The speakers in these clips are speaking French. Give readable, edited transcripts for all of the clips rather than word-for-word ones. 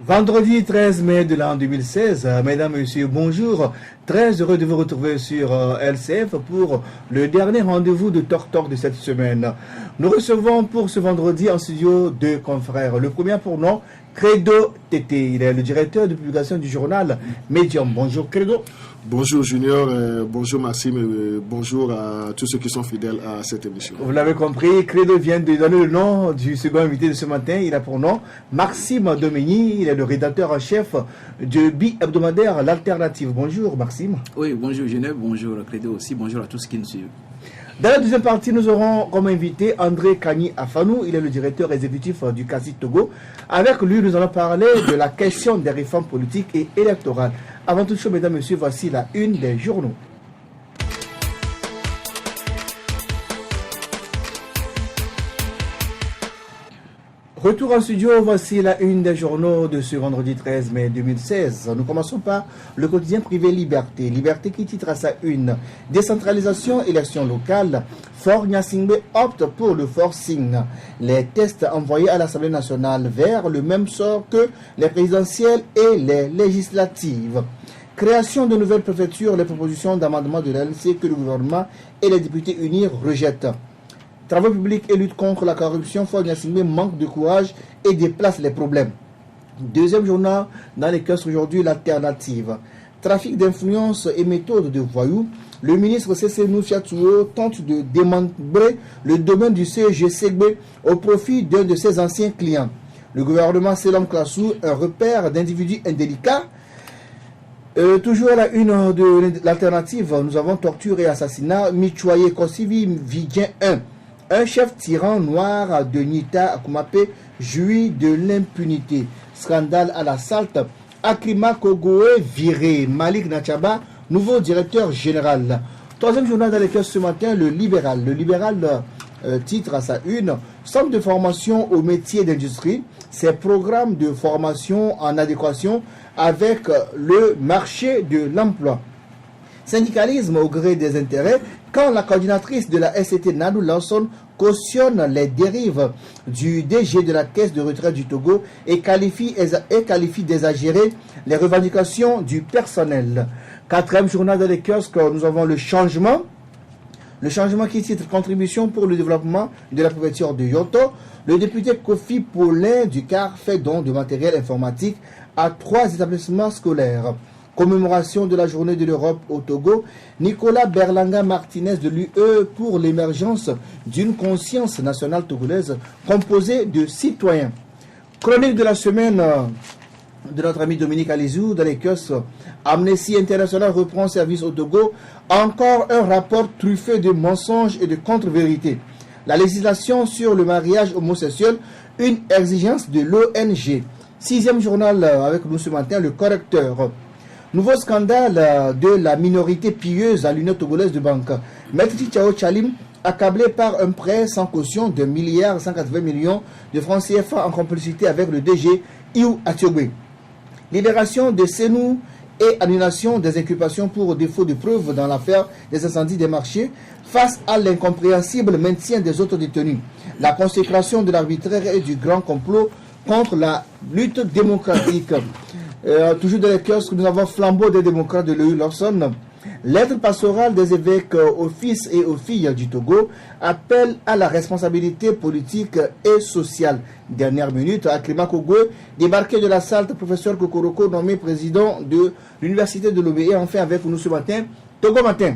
Vendredi 13 mai de l'an 2016, mesdames, messieurs, bonjour. Très heureux de vous retrouver sur LCF pour le dernier rendez-vous de Talk Talk de cette semaine. Nous recevons pour ce vendredi en studio deux confrères. Le premier pour nom, Credo Tété. Il est le directeur de publication du journal Medium. Bonjour Credo. Bonjour Junior, bonjour Maxime, bonjour à tous ceux qui sont fidèles à cette émission. Vous l'avez compris, Credo vient de donner le nom du second invité de ce matin. Il a pour nom Maxime Domigny, il est le rédacteur en chef de bi-hebdomadaire L'Alternative. Bonjour Maxime. Oui, bonjour Junior, bonjour Credo aussi, bonjour à tous ceux qui nous suivent. Dans la deuxième partie, nous aurons comme invité André Kani Afanou, il est le directeur exécutif du CACI Togo. Avec lui, nous allons parler de la question des réformes politiques et électorales. Avant toute chose, mesdames et messieurs, voici la une des journaux. Retour en studio, voici la une des journaux de ce vendredi 13 mai 2016. Nous commençons par le quotidien privé Liberté. Liberté qui titre à sa une « Décentralisation, élections locales ». Fort Gnassingbé opte pour le forcing. Les tests envoyés à l'Assemblée nationale vers le même sort que les présidentielles et les législatives. Création de nouvelles préfectures, les propositions d'amendement de l'ANC que le gouvernement et les députés unis rejettent. Travaux publics et lutte contre la corruption, Fort Gnassingbé manque de courage et déplace les problèmes. Deuxième journal dans les kiosques aujourd'hui, l'Alternative. Trafic d'influence et méthode de voyous. Le ministre Cécénou Fiatouo tente de démembrer le domaine du CGCB au profit d'un de ses anciens clients. Le gouvernement Selom Klassou, un repère d'individus indélicats. Toujours à la une de l'Alternative, nous avons torture et assassinat. Michoye Kosivi Vidien 1. Un chef tyran noir de Nita Akumapé jouit de l'impunité. Scandale à la salte. Akrima Kogoe viré. Malik Nachaba, nouveau directeur général. Troisième journal dans lequel ce matin, le Libéral. Le Libéral titre à sa une centre de formation aux métiers d'industrie. Ces programmes de formation en adéquation avec le marché de l'emploi. Syndicalisme au gré des intérêts, quand la coordinatrice de la SCT Nadou Lawson cautionne les dérives du DG de la Caisse de retraite du Togo et qualifie d'exagérées les revendications du personnel. Quatrième journal dans les kiosques, nous avons le changement. Le changement qui titre Contribution pour le développement de la préfecture de Yoto. Le député Kofi Paulin du CAR fait don de matériel informatique à 3 établissements scolaires. Commémoration de la journée de l'Europe au Togo, Nicolas Berlanga Martinez de l'UE pour l'émergence d'une conscience nationale togolaise composée de citoyens. Chronique de la semaine de notre ami Dominique Alizou dans les kiosques. Amnesty International reprend service au Togo. Encore un rapport truffé de mensonges et de contre-vérités. La législation sur le mariage homosexuel, une exigence de l'ONG. Sixième journal avec nous ce matin, le correcteur. Nouveau scandale de la minorité pilleuse à l'Union togolaise de banque. Maître Tchao Chalim, accablé par un prêt sans caution de 1,180 milliards de francs CFA en complicité avec le DG Iou Atiogwe. Libération de Senou et annulation des inculpations pour défaut de preuves dans l'affaire des incendies des marchés face à l'incompréhensible maintien des autres détenus. La consécration de l'arbitraire et du grand complot contre la lutte démocratique. Toujours dans les kiosques, nous avons Flambeau des démocrates de l'EU Lawson. Lettre pastorale des évêques aux fils et aux filles du Togo appelle à la responsabilité politique et sociale. Dernière minute, Akrima Kogoe, débarqué de la salle, professeur Kokoroko, nommé président de l'université de Lomé. Et enfin avec nous ce matin, Togo Matin.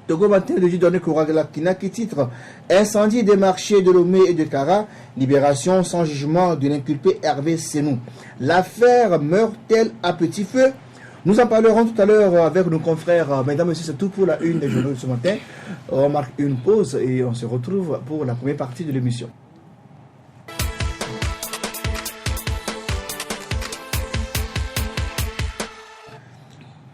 Togo Matin de Jidone Kouragalakina qui titre Incendie des marchés de Lomé et de Kara, libération sans jugement de l'inculpé Hervé Senou. L'affaire meurt-elle à petit feu? Nous en parlerons tout à l'heure avec nos confrères. Mesdames et messieurs, c'est tout pour la une des journaux de ce matin. On marque une pause et on se retrouve pour la première partie de l'émission.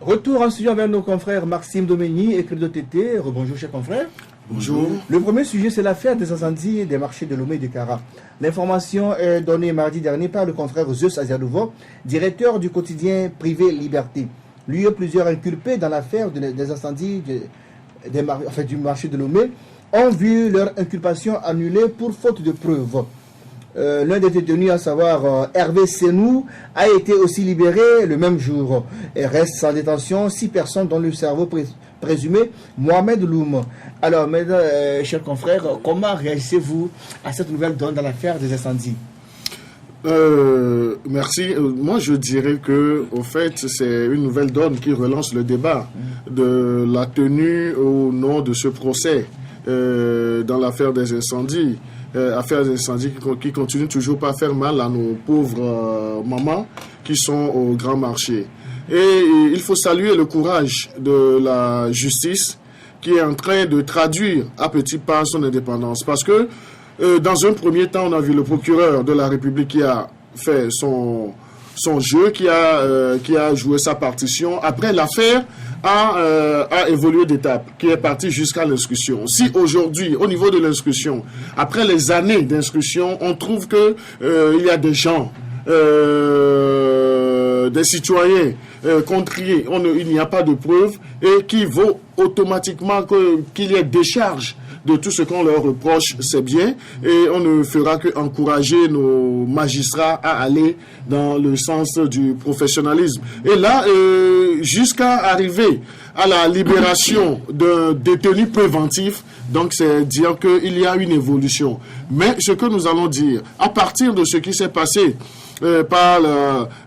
Retour en studio avec nos confrères Maxime Domigny et Credo Tété. Rebonjour chers confrères. Bonjour. Le premier sujet, c'est l'affaire des incendies des marchés de Lomé et de Kara. L'information est donnée mardi dernier par le confrère Zeus Aziadouvo, directeur du quotidien privé Liberté. Lui et plusieurs inculpés dans l'affaire des incendies du marché de Lomé ont vu leur inculpation annulée pour faute de preuves. l'un des détenus, à savoir Hervé Senou, a été aussi libéré le même jour. Et reste en détention 6 personnes dont le cerveau présumé Mohamed Loum. Alors, mesdames, chers confrères, comment réagissez-vous à cette nouvelle donne dans l'affaire des incendies? Merci. Moi, je dirais que, au fait, c'est une nouvelle donne qui relance le débat de la tenue ou non de ce procès dans l'affaire des incendies. Affaires d'incendie qui continuent toujours pas à faire mal à nos pauvres mamans qui sont au grand marché. Et il faut saluer le courage de la justice qui est en train de traduire à petits pas son indépendance. Parce que dans un premier temps, on a vu le procureur de la République qui a fait son jeu, qui a joué sa partition. Après, l'affaire a évolué d'étape, qui est parti jusqu'à l'instruction. Si aujourd'hui, au niveau de l'instruction, après les années d'instruction, on trouve que il y a des gens, des citoyens contriés, il n'y a pas de preuves et qui vaut automatiquement qu'il y ait décharge de tout ce qu'on leur reproche, c'est bien, et on ne fera qu'encourager nos magistrats à aller dans le sens du professionnalisme. Et là, jusqu'à arriver à la libération d'un détenu préventif, donc c'est dire qu'il y a une évolution. Mais ce que nous allons dire, à partir de ce qui s'est passé, par,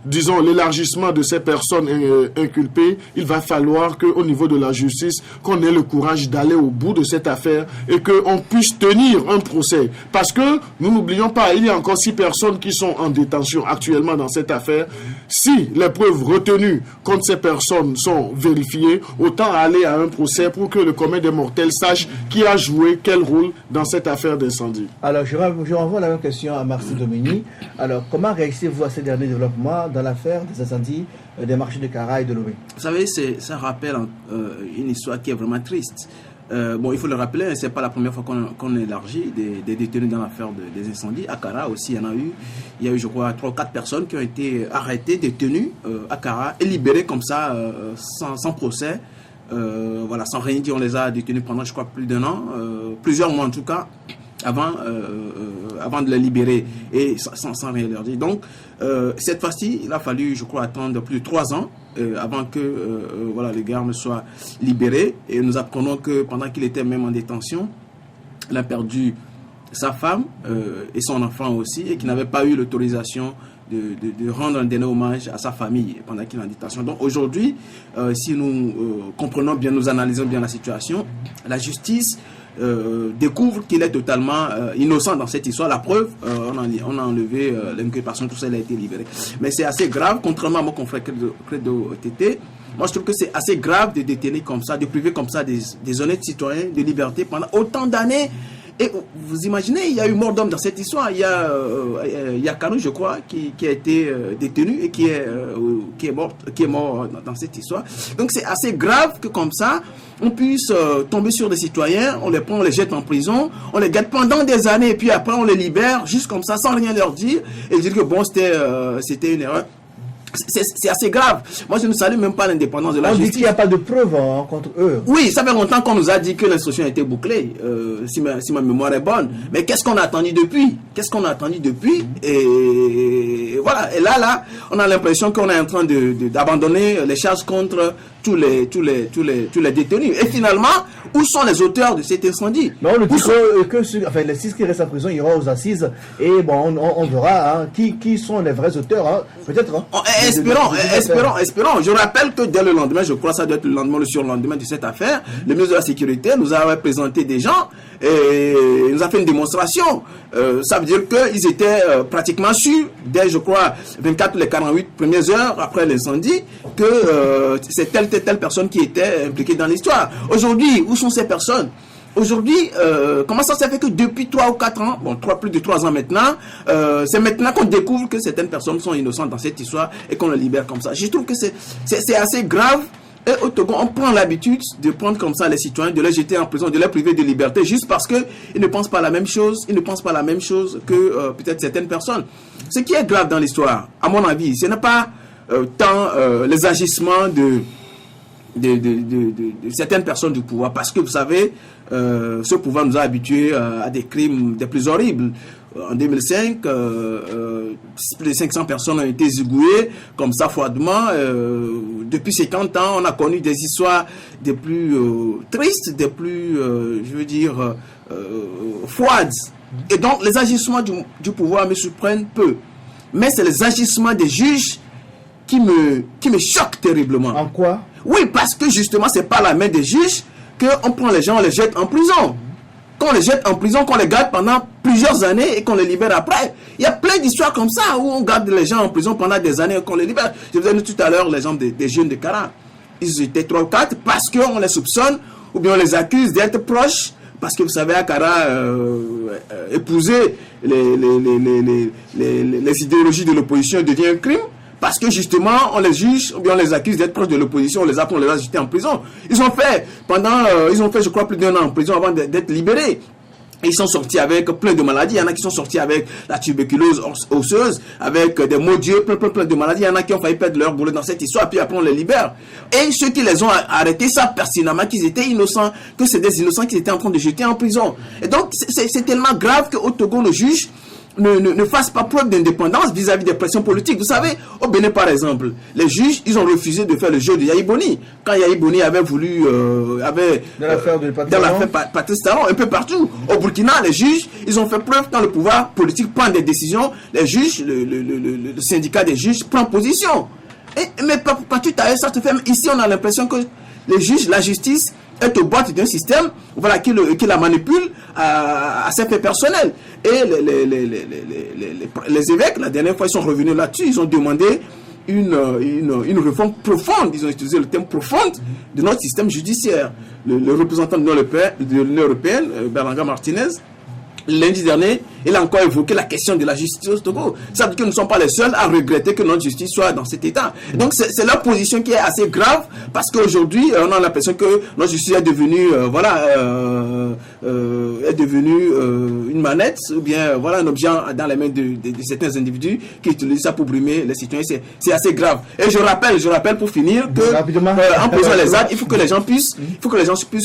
disons, l'élargissement de ces personnes inculpées, il va falloir qu'au niveau de la justice, qu'on ait le courage d'aller au bout de cette affaire et qu'on puisse tenir un procès. Parce que, nous n'oublions pas, il y a encore 6 personnes qui sont en détention actuellement dans cette affaire. Si les preuves retenues contre ces personnes sont vérifiées, autant aller à un procès pour que le commun des mortels sache qui a joué quel rôle dans cette affaire d'incendie. Alors, je renvoie la même question à Marcy Domini. Alors, comment réagissez-vous à ces derniers développements dans l'affaire des incendies des marchés de Kara et de Lomé? Vous savez, ça rappelle une histoire qui est vraiment triste. Bon, il faut le rappeler, c'est pas la première fois qu'on élargit des détenus dans l'affaire des incendies. À Kara aussi, il y a eu, je crois, 3 ou 4 personnes qui ont été arrêtées, détenues à Kara et libérées comme ça, sans procès. Voilà, sans rien dire, on les a détenus pendant, je crois, plus d'1 an, plusieurs mois en tout cas, avant de les libérer et sans rien leur dire. Donc, cette fois-ci, il a fallu, je crois, attendre plus de 3 ans avant que voilà, le gars ne soit libéré. Et nous apprenons que pendant qu'il était même en détention, il a perdu sa femme et son enfant aussi, et qu'il n'avait pas eu l'autorisation de rendre un dernier hommage à sa famille pendant qu'il est en détention. Donc aujourd'hui, si nous comprenons bien, nous analysons bien la situation, la justice découvre qu'il est totalement innocent dans cette histoire. La preuve, on a enlevé l'inculpation, tout ça, il a été libéré. Mais c'est assez grave, contrairement à mon confrère Credo TT. Moi, je trouve que c'est assez grave de détenir comme ça, de priver comme ça des honnêtes citoyens de liberté pendant autant d'années. Et vous imaginez, il y a eu mort d'homme dans cette histoire. Il y a Kanou, je crois, qui a été détenu et qui est mort dans cette histoire. Donc c'est assez grave que comme ça, on puisse tomber sur des citoyens, on les prend, on les jette en prison, on les garde pendant des années et puis après on les libère juste comme ça, sans rien leur dire et dire que bon, c'était une erreur. C'est assez grave. Moi, je ne salue même pas l'indépendance de la justice. On dit qu'il n'y a pas de preuves contre eux. Oui, ça fait longtemps qu'on nous a dit que l'instruction était bouclée, si ma mémoire est bonne. Mais qu'est-ce qu'on a attendu depuis? Et voilà. Et là, on a l'impression qu'on est en train d'abandonner les charges contre tous les détenus. Et finalement, où sont les auteurs de cet incendie? Non, on dit que les 6 qui restent en prison iront aux assises. Et bon, on verra qui sont les vrais auteurs. Peut-être. Espérons. Je rappelle que dès le lendemain, je crois que ça doit être le lendemain, le surlendemain de cette affaire, le ministre de la Sécurité nous a présenté des gens et nous a fait une démonstration. Ça veut dire qu'ils étaient pratiquement sûrs, dès, je crois, 24 ou les 48 premières heures après l'incendie, que c'est telle personne qui était impliquée dans l'histoire. Aujourd'hui, où sont ces personnes? Aujourd'hui, comment ça s'est fait que depuis 3 ou 4 ans, plus de 3 ans maintenant, c'est maintenant qu'on découvre que certaines personnes sont innocentes dans cette histoire et qu'on les libère comme ça. Je trouve que c'est assez grave. Et au Togo, on prend l'habitude de prendre comme ça les citoyens, de les jeter en prison, de les priver de liberté, juste parce qu'ils ne pensent pas la même chose, que peut-être certaines personnes. Ce qui est grave dans l'histoire, à mon avis, ce n'est pas tant les agissements certaines personnes du pouvoir, parce que vous savez, ce pouvoir nous a habitués à des crimes des plus horribles. En 2005, plus de 500 personnes ont été zigouillées comme ça froidement. Depuis 50 ans, on a connu des histoires des plus tristes, des plus, froides. Et donc, les agissements du pouvoir me surprennent peu. Mais c'est les agissements des juges qui me choquent terriblement. En quoi? Oui, parce que justement, c'est par la main des juges qu'on prend les gens, on les jette en prison. Qu'on les jette en prison, qu'on les garde pendant plusieurs années et qu'on les libère après. Il y a plein d'histoires comme ça où on garde les gens en prison pendant des années et qu'on les libère. Je vous ai dit tout à l'heure l'exemple des jeunes de Kara. Ils étaient 3 ou 4 parce qu'on les soupçonne ou bien on les accuse d'être proches. Parce que vous savez, à Kara, épouser les idéologies de l'opposition devient un crime. Parce que justement, on les juge, ou bien on les accuse d'être proches de l'opposition, on les a jetés en prison. Ils ont fait, je crois, plus d'1 an en prison avant d'être libérés. Et ils sont sortis avec plein de maladies. Il y en a qui sont sortis avec la tuberculose osseuse, avec des maux d'yeux, plein de maladies. Il y en a qui ont failli perdre leur boulot dans cette histoire, puis après on les libère. Et ceux qui les ont arrêtés savent pertinemment qu'ils étaient innocents, que c'est des innocents qu'ils étaient en train de jeter en prison. Et donc, c'est tellement grave qu'au Togo, le juge ne fasse pas preuve d'indépendance vis-à-vis des pressions politiques. Vous savez, au Bénin par exemple, les juges, ils ont refusé de faire le jeu de Yahi Boni. Quand Yahi Boni avait voulu... dans l'affaire Patrice Talon, un peu partout. Au Burkina, les juges, ils ont fait preuve quand le pouvoir politique prend des décisions, les juges, le syndicat des juges prend position. Mais partout ailleurs, ça se fait. Ici, on a l'impression que les juges, la justice est au boîte d'un système, voilà, qui la manipule à ses faits personnels. Et les évêques, la dernière fois, ils sont revenus là-dessus, ils ont demandé une réforme profonde, ils ont utilisé le terme profonde de notre système judiciaire. Le représentant de l'Union européenne, Berlanga Martinez, lundi dernier, il a encore évoqué la question de la justice au Togo. Ça veut dire que nous ne sommes pas les seuls à regretter que notre justice soit dans cet état. Donc c'est leur position qui est assez grave, parce qu'aujourd'hui, on a l'impression que notre justice est devenue, une manette, ou bien un objet dans les mains de certains individus qui utilisent ça pour brimer les citoyens. C'est assez grave. Et je rappelle pour finir que en posant les actes, il faut que les gens puissent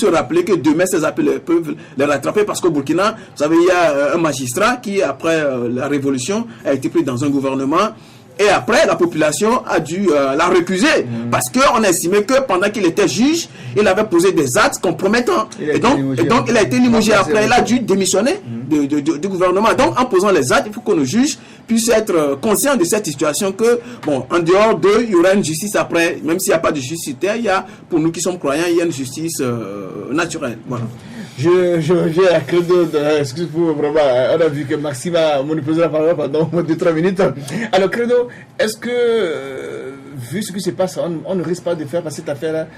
se rappeler que demain ces appels peuvent les rattraper, parce qu'au Burkina, vous savez, il y a un magistrat qui, après la révolution, a été pris dans un gouvernement. Et après, la population a dû la récuser. Parce qu'on a estimé que pendant qu'il était juge, il avait posé des actes compromettants. Et donc, il a été limogé après. Il a dû démissionner du gouvernement. Donc, en posant les actes, il faut que nos juges puissent être conscients de cette situation que, en dehors d'eux, il y aura une justice après. Même s'il n'y a pas de justice sur terre, il y a, pour nous qui sommes croyants, il y a une justice naturelle. Voilà. Je reviens à Credo. Excuse-moi, vraiment, on a vu que Maxime a monopolisé la parole pendant 2-3 minutes. Alors, Credo, est-ce que, vu ce qui se passe, on ne risque pas de faire cette affaire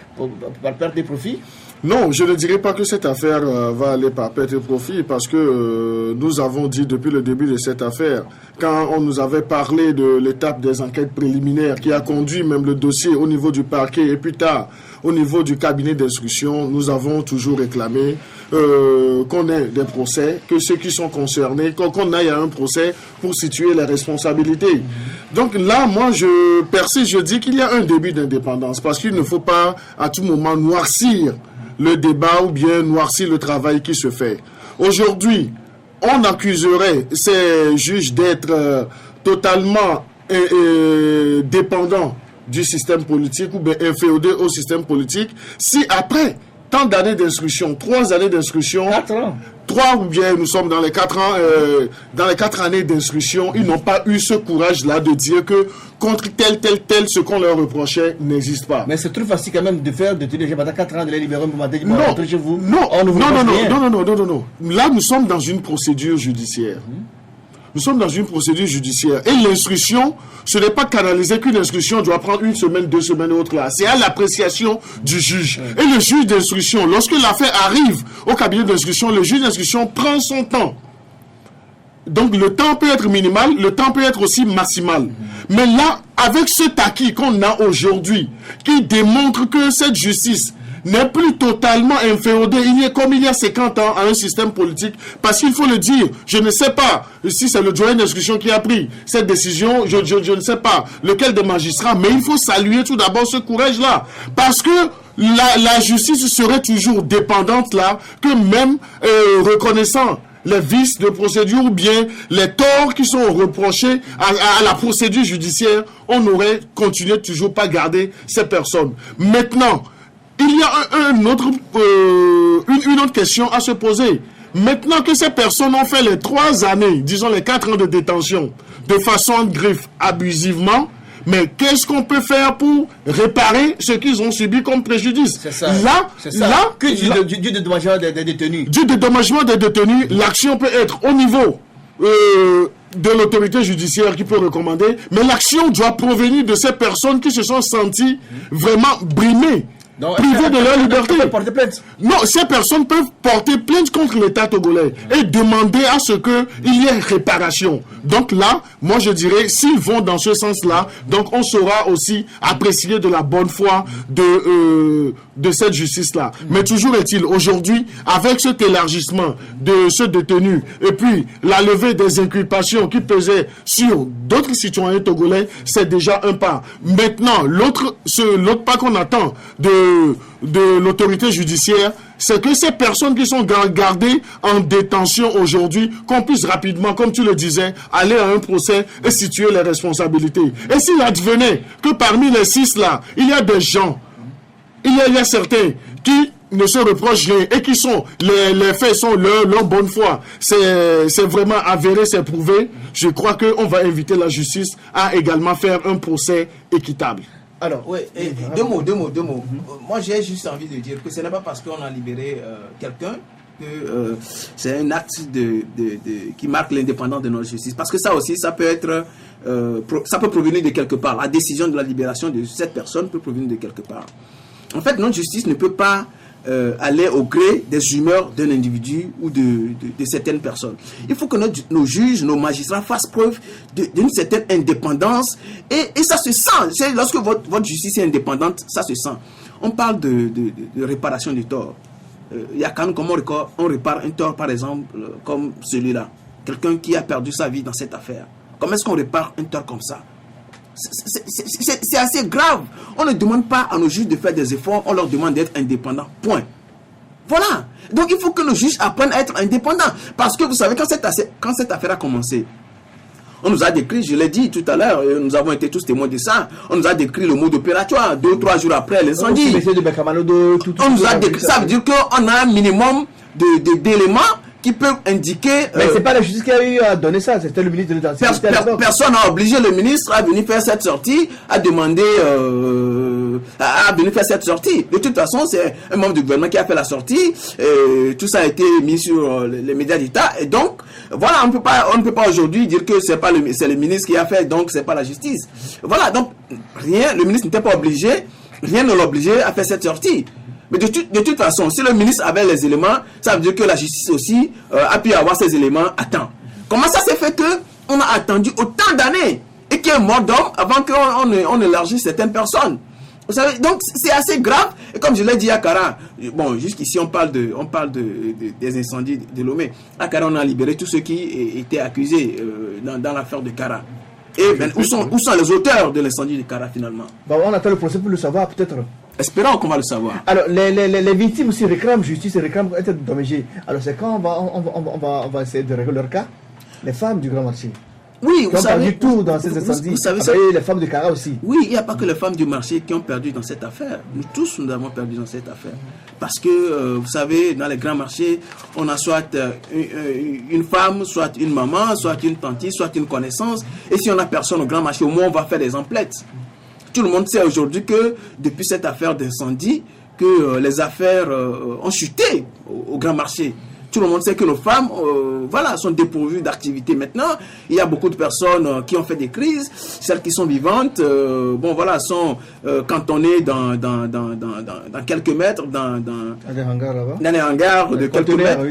par perte des profits? Non, je ne dirais pas que cette affaire va aller par perte de profit, parce que nous avons dit depuis le début de cette affaire, quand on nous avait parlé de l'étape des enquêtes préliminaires qui a conduit même le dossier au niveau du parquet et plus tard au niveau du cabinet d'instruction, nous avons toujours réclamé qu'on ait des procès, que ceux qui sont concernés, qu'on aille à un procès pour situer les responsabilités. Donc là, moi, je persiste, je dis qu'il y a un début d'indépendance, parce qu'il ne faut pas à tout moment noircir le débat ou bien noircir le travail qui se fait. Aujourd'hui, on accuserait ces juges d'être totalement dépendants du système politique ou bien inféodés au système politique, si après tant d'années d'instruction, 3 années d'instruction, 4 ans. 3 ou bien nous sommes dans les 4 ans, dans les 4 années d'instruction, ils n'ont pas eu ce courage-là de dire que contre tel, ce qu'on leur reprochait n'existe pas. Mais c'est trop facile quand même de tenir les gens pendant 4 ans, de les libérer pour matin, non, rentrer chez vous. Non. Là, nous sommes dans une procédure judiciaire. Nous sommes dans une procédure judiciaire. Et l'instruction, ce n'est pas canalisé qu'une instruction doit prendre 1 semaine, 2 semaines, autre là. C'est à l'appréciation du juge. Et le juge d'instruction, lorsque l'affaire arrive au cabinet d'instruction, le juge d'instruction prend son temps. Donc le temps peut être minimal, le temps peut être aussi maximal. Mais là, avec cet acquis qu'on a aujourd'hui, qui démontre que cette justice n'est plus totalement inféodé, comme il y a 50 ans à un système politique, parce qu'il faut le dire, je ne sais pas si c'est le doyen d'instruction qui a pris cette décision, je ne sais pas lequel des magistrats, mais il faut saluer tout d'abord ce courage-là, parce que la justice serait toujours dépendante là, que même reconnaissant les vices de procédure ou bien les torts qui sont reprochés à la procédure judiciaire, on aurait continué toujours pas garder ces personnes. Maintenant, il y a une autre question à se poser. Maintenant que ces personnes ont fait les 3 années, disons les 4 ans de détention, de façon griffe, abusivement, mais qu'est-ce qu'on peut faire pour réparer ce qu'ils ont subi comme préjudice? C'est ça. Du dédommagement des détenus. Du dédommagement des détenus, l'action peut être au niveau de l'autorité judiciaire qui peut recommander, mais l'action doit provenir de ces personnes qui se sont senties vraiment brimées. Privés de leur liberté. Porter plainte. Non, ces personnes peuvent porter plainte contre l'État togolais et demander à ce qu'il y ait réparation. Donc là, moi je dirais, s'ils vont dans ce sens-là, donc on saura aussi apprécier de la bonne foi de cette justice-là. Mais toujours est-il, aujourd'hui, avec cet élargissement de ce détenu et puis la levée des inculpations qui pesaient sur d'autres citoyens togolais, c'est déjà un pas. Maintenant, l'autre pas qu'on attend de l'autorité judiciaire, c'est que ces personnes qui sont gardées en détention aujourd'hui, qu'on puisse rapidement, comme tu le disais, aller à un procès et situer les responsabilités. Et s'il advenait que parmi les 6 là, il y a des gens, il y a certains qui ne se reprochent rien et qui sont, les faits sont leur bonne foi, c'est vraiment avéré, c'est prouvé, je crois qu'on va inviter la justice à également faire un procès équitable. Alors, oui, deux mots. Moi, j'ai juste envie de dire que ce n'est pas parce qu'on a libéré quelqu'un que c'est un acte qui marque l'indépendance de notre justice. Parce que ça aussi, ça peut être, ça peut provenir de quelque part. La décision de la libération de cette personne peut provenir de quelque part. En fait, notre justice ne peut pas aller au gré des humeurs d'un individu ou de certaines personnes. Il faut que nos juges, nos magistrats fassent preuve d'une certaine indépendance et ça se sent. Lorsque votre justice est indépendante, ça se sent. On parle de réparation du tort. Il y a quand même comment on répare un tort, par exemple, comme celui-là. Quelqu'un qui a perdu sa vie dans cette affaire. Comment est-ce qu'on répare un tort comme ça? C'est assez grave. On ne demande pas à nos juges de faire des efforts, on leur demande d'être indépendants. Point. Voilà. Donc il faut que nos juges apprennent à être indépendants. Parce que vous savez, quand cette affaire a commencé, on nous a décrit, je l'ai dit tout à l'heure, nous avons été tous témoins de ça, on nous a décrit le mode opératoire 2 ou 3 jours après l'incendie. On nous a décrit, ça veut dire qu'on a un minimum d'éléments qui peuvent indiquer... Mais c'est pas la justice qui a eu à donner ça, c'était le ministre de l'État. Personne n'a obligé le ministre à venir faire cette sortie, à demander... à venir faire cette sortie. De toute façon, c'est un membre du gouvernement qui a fait la sortie. Tout ça a été mis sur les médias d'État. Et donc, voilà, on ne peut pas aujourd'hui dire que c'est le ministre qui a fait, donc c'est pas la justice. Voilà, donc, le ministre n'était pas obligé, rien ne l'obligeait à faire cette sortie. Mais de toute façon, si le ministre avait les éléments, ça veut dire que la justice aussi a pu avoir ces éléments à temps. Comment ça s'est fait qu'on a attendu autant d'années et qu'il y ait mort d'homme avant qu'on élargisse certaines personnes? Vous savez, donc c'est assez grave. Et comme je l'ai dit à Kara, bon, jusqu'ici on parle des incendies de Lomé. À Kara, on a libéré tous ceux qui étaient accusés dans l'affaire de Kara. Et où sont les auteurs de l'incendie de Kara finalement? Bon, on attend le procès pour le savoir peut-être. Espérons qu'on va le savoir. Alors, les victimes aussi réclament justice et réclament être dommagées. Alors, c'est quand on va essayer de régler leur cas? Les femmes du Grand Marché. Oui, vous savez. Qui ont perdu tout dans ces incendies. Vous savez, et les femmes de Kara aussi. Oui, il n'y a pas que les femmes du marché qui ont perdu dans cette affaire. Nous tous, nous avons perdu dans cette affaire. Parce que, vous savez, dans les grands marchés, on a soit une femme, soit une maman, soit une tante, soit une connaissance. Et si on n'a personne au grand marché, au moins on va faire des emplettes. Tout le monde sait aujourd'hui que depuis cette affaire d'incendie, que les affaires ont chuté au grand marché. Tout le monde sait que nos femmes sont dépourvues d'activité maintenant. Il y a beaucoup de personnes qui ont fait des crises. Celles qui sont vivantes, sont cantonnées dans quelques mètres, dans des hangars de quelques mètres.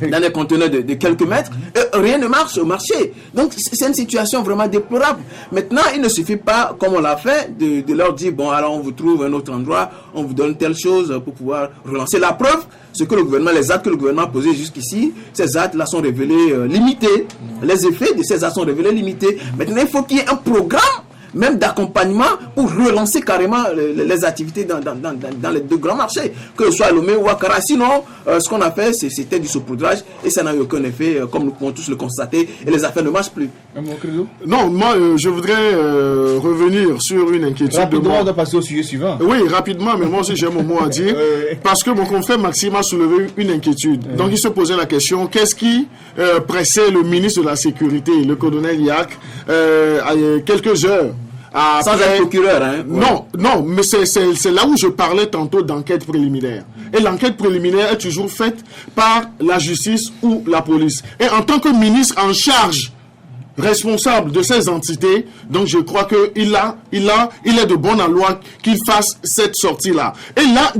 Dans des conteneurs de quelques mètres. Et rien ne marche au marché. Donc c'est une situation vraiment déplorable. Maintenant, il ne suffit pas, comme on l'a fait, de leur dire, bon, alors on vous trouve un autre endroit, on vous donne telle chose pour pouvoir relancer. La preuve, les actes que le gouvernement a posés jusqu'ici, ces actes-là sont révélés limités. Les effets de ces actes sont révélés limités. Maintenant, il faut qu'il y ait un programme même d'accompagnement pour relancer carrément les activités dans les deux grands marchés, que ce soit Lomé ou Ouattara. Sinon, ce qu'on a fait, c'était du saupoudrage et ça n'a eu aucun effet, comme nous pouvons tous le constater, et les affaires ne marchent plus. Non, moi, je voudrais revenir sur une inquiétude. Rapidement, on doit passer au sujet suivant. Oui, rapidement, mais moi aussi j'ai mon mot à dire, parce que mon confrère Maxime a soulevé une inquiétude. Donc il se posait la question, qu'est-ce qui pressait le ministre de la Sécurité, le colonel Yak, à quelques heures sans être procureur, hein? Non, mais c'est là où je parlais tantôt d'enquête préliminaire. Et l'enquête préliminaire est toujours faite par la justice ou la police. Et en tant que ministre en charge, responsable de ces entités, donc je crois que il est de bonne loi qu'il fasse cette sortie-là. Et là,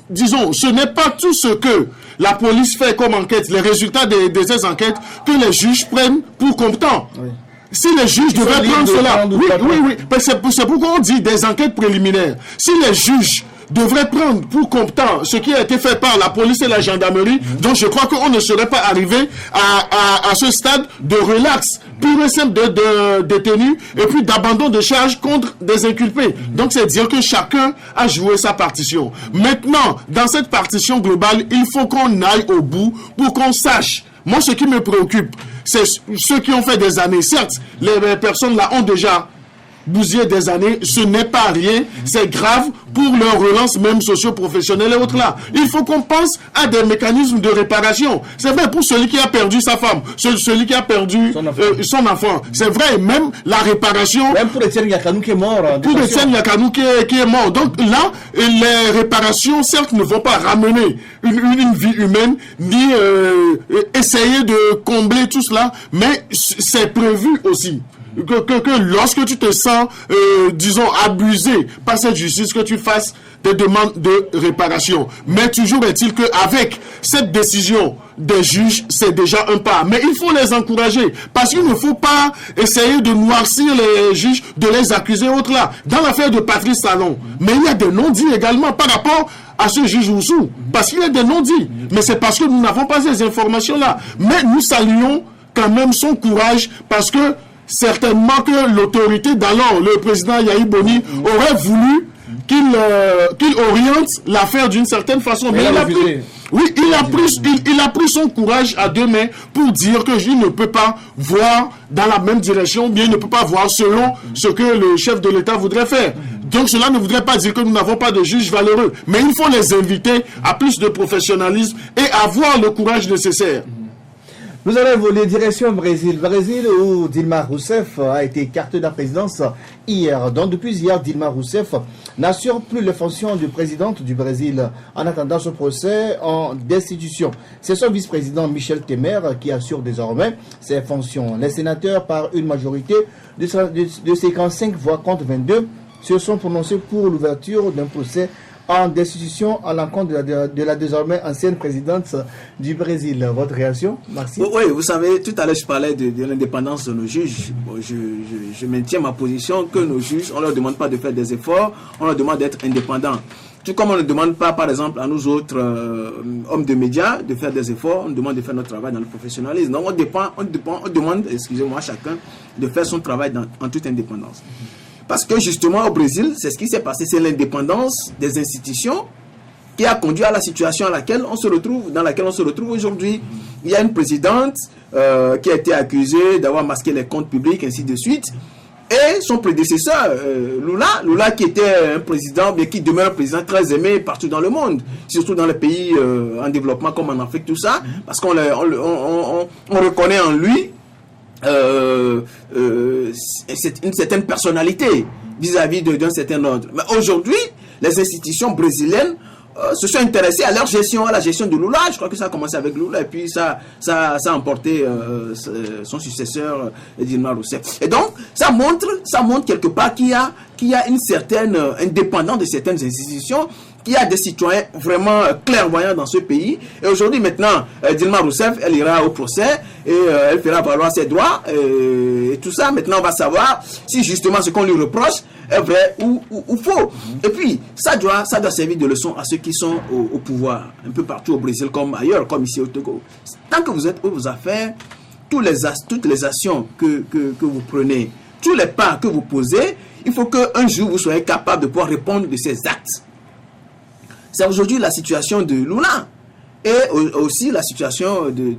disons, ce n'est pas tout ce que la police fait comme enquête, les résultats de ces enquêtes, que les juges prennent pour comptant. Oui. Si les juges devaient prendre cela, oui, c'est pourquoi on dit des enquêtes préliminaires. Si les juges devraient prendre pour comptant ce qui a été fait par la police et la gendarmerie, donc je crois qu'on ne serait pas arrivé à ce stade de relax pur et simple de détenus et puis d'abandon de charges contre des inculpés. Donc c'est dire que chacun a joué sa partition. Maintenant, dans cette partition globale, il faut qu'on aille au bout pour qu'on sache. Moi, ce qui me préoccupe, c'est ceux qui ont fait des années. Certes, les personnes là ont déjà bousillé des années, ce n'est pas rien, c'est grave pour leur relance même socio-professionnelle et autres là. Il faut qu'on pense à des mécanismes de réparation. C'est vrai pour celui qui a perdu sa femme, celui qui a perdu son enfant. C'est vrai, même la réparation. Même pour Etienne Yakanou qui est mort. Pour Etienne Yakanou qui est mort. Donc là, les réparations, certes, ne vont pas ramener une vie humaine, ni essayer de combler tout cela, mais c'est prévu aussi. Que lorsque tu te sens, disons, abusé par cette justice, que tu fasses des demandes de réparation. Mais toujours est-il qu'avec cette décision des juges, c'est déjà un pas. Mais il faut les encourager, parce qu'il ne faut pas essayer de noircir les juges, de les accuser autres là. Dans l'affaire de Patrice Talon, mais il y a des non-dits également par rapport à ce juge Oussou, parce qu'il y a des non-dits. Mais c'est parce que nous n'avons pas ces informations-là. Mais nous saluons quand même son courage, parce que certainement que l'autorité d'alors, le président Yahi Boni, aurait voulu qu'il oriente l'affaire d'une certaine façon. Mais il a pris son courage à deux mains pour dire que il ne peut pas voir dans la même direction, bien il ne peut pas voir selon ce que le chef de l'État voudrait faire. Donc cela ne voudrait pas dire que nous n'avons pas de juges valeureux, mais il faut les inviter à plus de professionnalisme et avoir le courage nécessaire. Nous allons évoluer direction Brésil. Brésil où Dilma Rousseff a été écartée de la présidence hier. Donc depuis hier, Dilma Rousseff n'assure plus les fonctions de présidente du Brésil en attendant ce procès en destitution. C'est son vice-président Michel Temer qui assure désormais ses fonctions. Les sénateurs, par une majorité de 55 voix contre 22, se sont prononcés pour l'ouverture d'un procès en destitution à l'encontre de la désormais ancienne présidente du Brésil. Votre réaction, Maxime? Oui, vous savez, tout à l'heure je parlais de l'indépendance de nos juges. Bon, je maintiens ma position que nos juges, on ne leur demande pas de faire des efforts, on leur demande d'être indépendants. Tout comme on ne demande pas, par exemple, à nous autres hommes de médias de faire des efforts, on demande de faire notre travail dans le professionnalisme. Donc on demande, excusez-moi, à chacun de faire son travail en toute indépendance. Parce que justement au Brésil, c'est ce qui s'est passé, c'est l'indépendance des institutions qui a conduit à la situation dans laquelle on se retrouve aujourd'hui. Il y a une présidente qui a été accusée d'avoir masqué les comptes publics, ainsi de suite. Et son prédécesseur, Lula qui était un président, mais qui demeure un président très aimé partout dans le monde, surtout dans les pays en développement comme en Afrique, tout ça, parce qu'on reconnaît en lui une certaine personnalité vis-à-vis d'un certain ordre. Mais aujourd'hui, les institutions brésiliennes se sont intéressées à leur gestion, à la gestion de Lula. Je crois que ça a commencé avec Lula et puis ça a emporté son successeur, Dilma Rousseff. Et donc, ça montre quelque part qu'il y a une certaine indépendance de certaines institutions, qu'il y a des citoyens vraiment clairvoyants dans ce pays. Et aujourd'hui, maintenant, Dilma Rousseff, elle ira au procès et elle fera valoir ses droits et tout ça. Maintenant, on va savoir si justement ce qu'on lui reproche est vrai ou faux. Et puis, ça doit servir de leçon à ceux qui sont au pouvoir, un peu partout au Brésil comme ailleurs, comme ici au Togo. Tant que vous êtes aux affaires, toutes les actions que vous prenez, tous les pas que vous posez, il faut qu'un jour vous soyez capable de pouvoir répondre de ces actes. C'est aujourd'hui la situation de Lula et aussi la situation de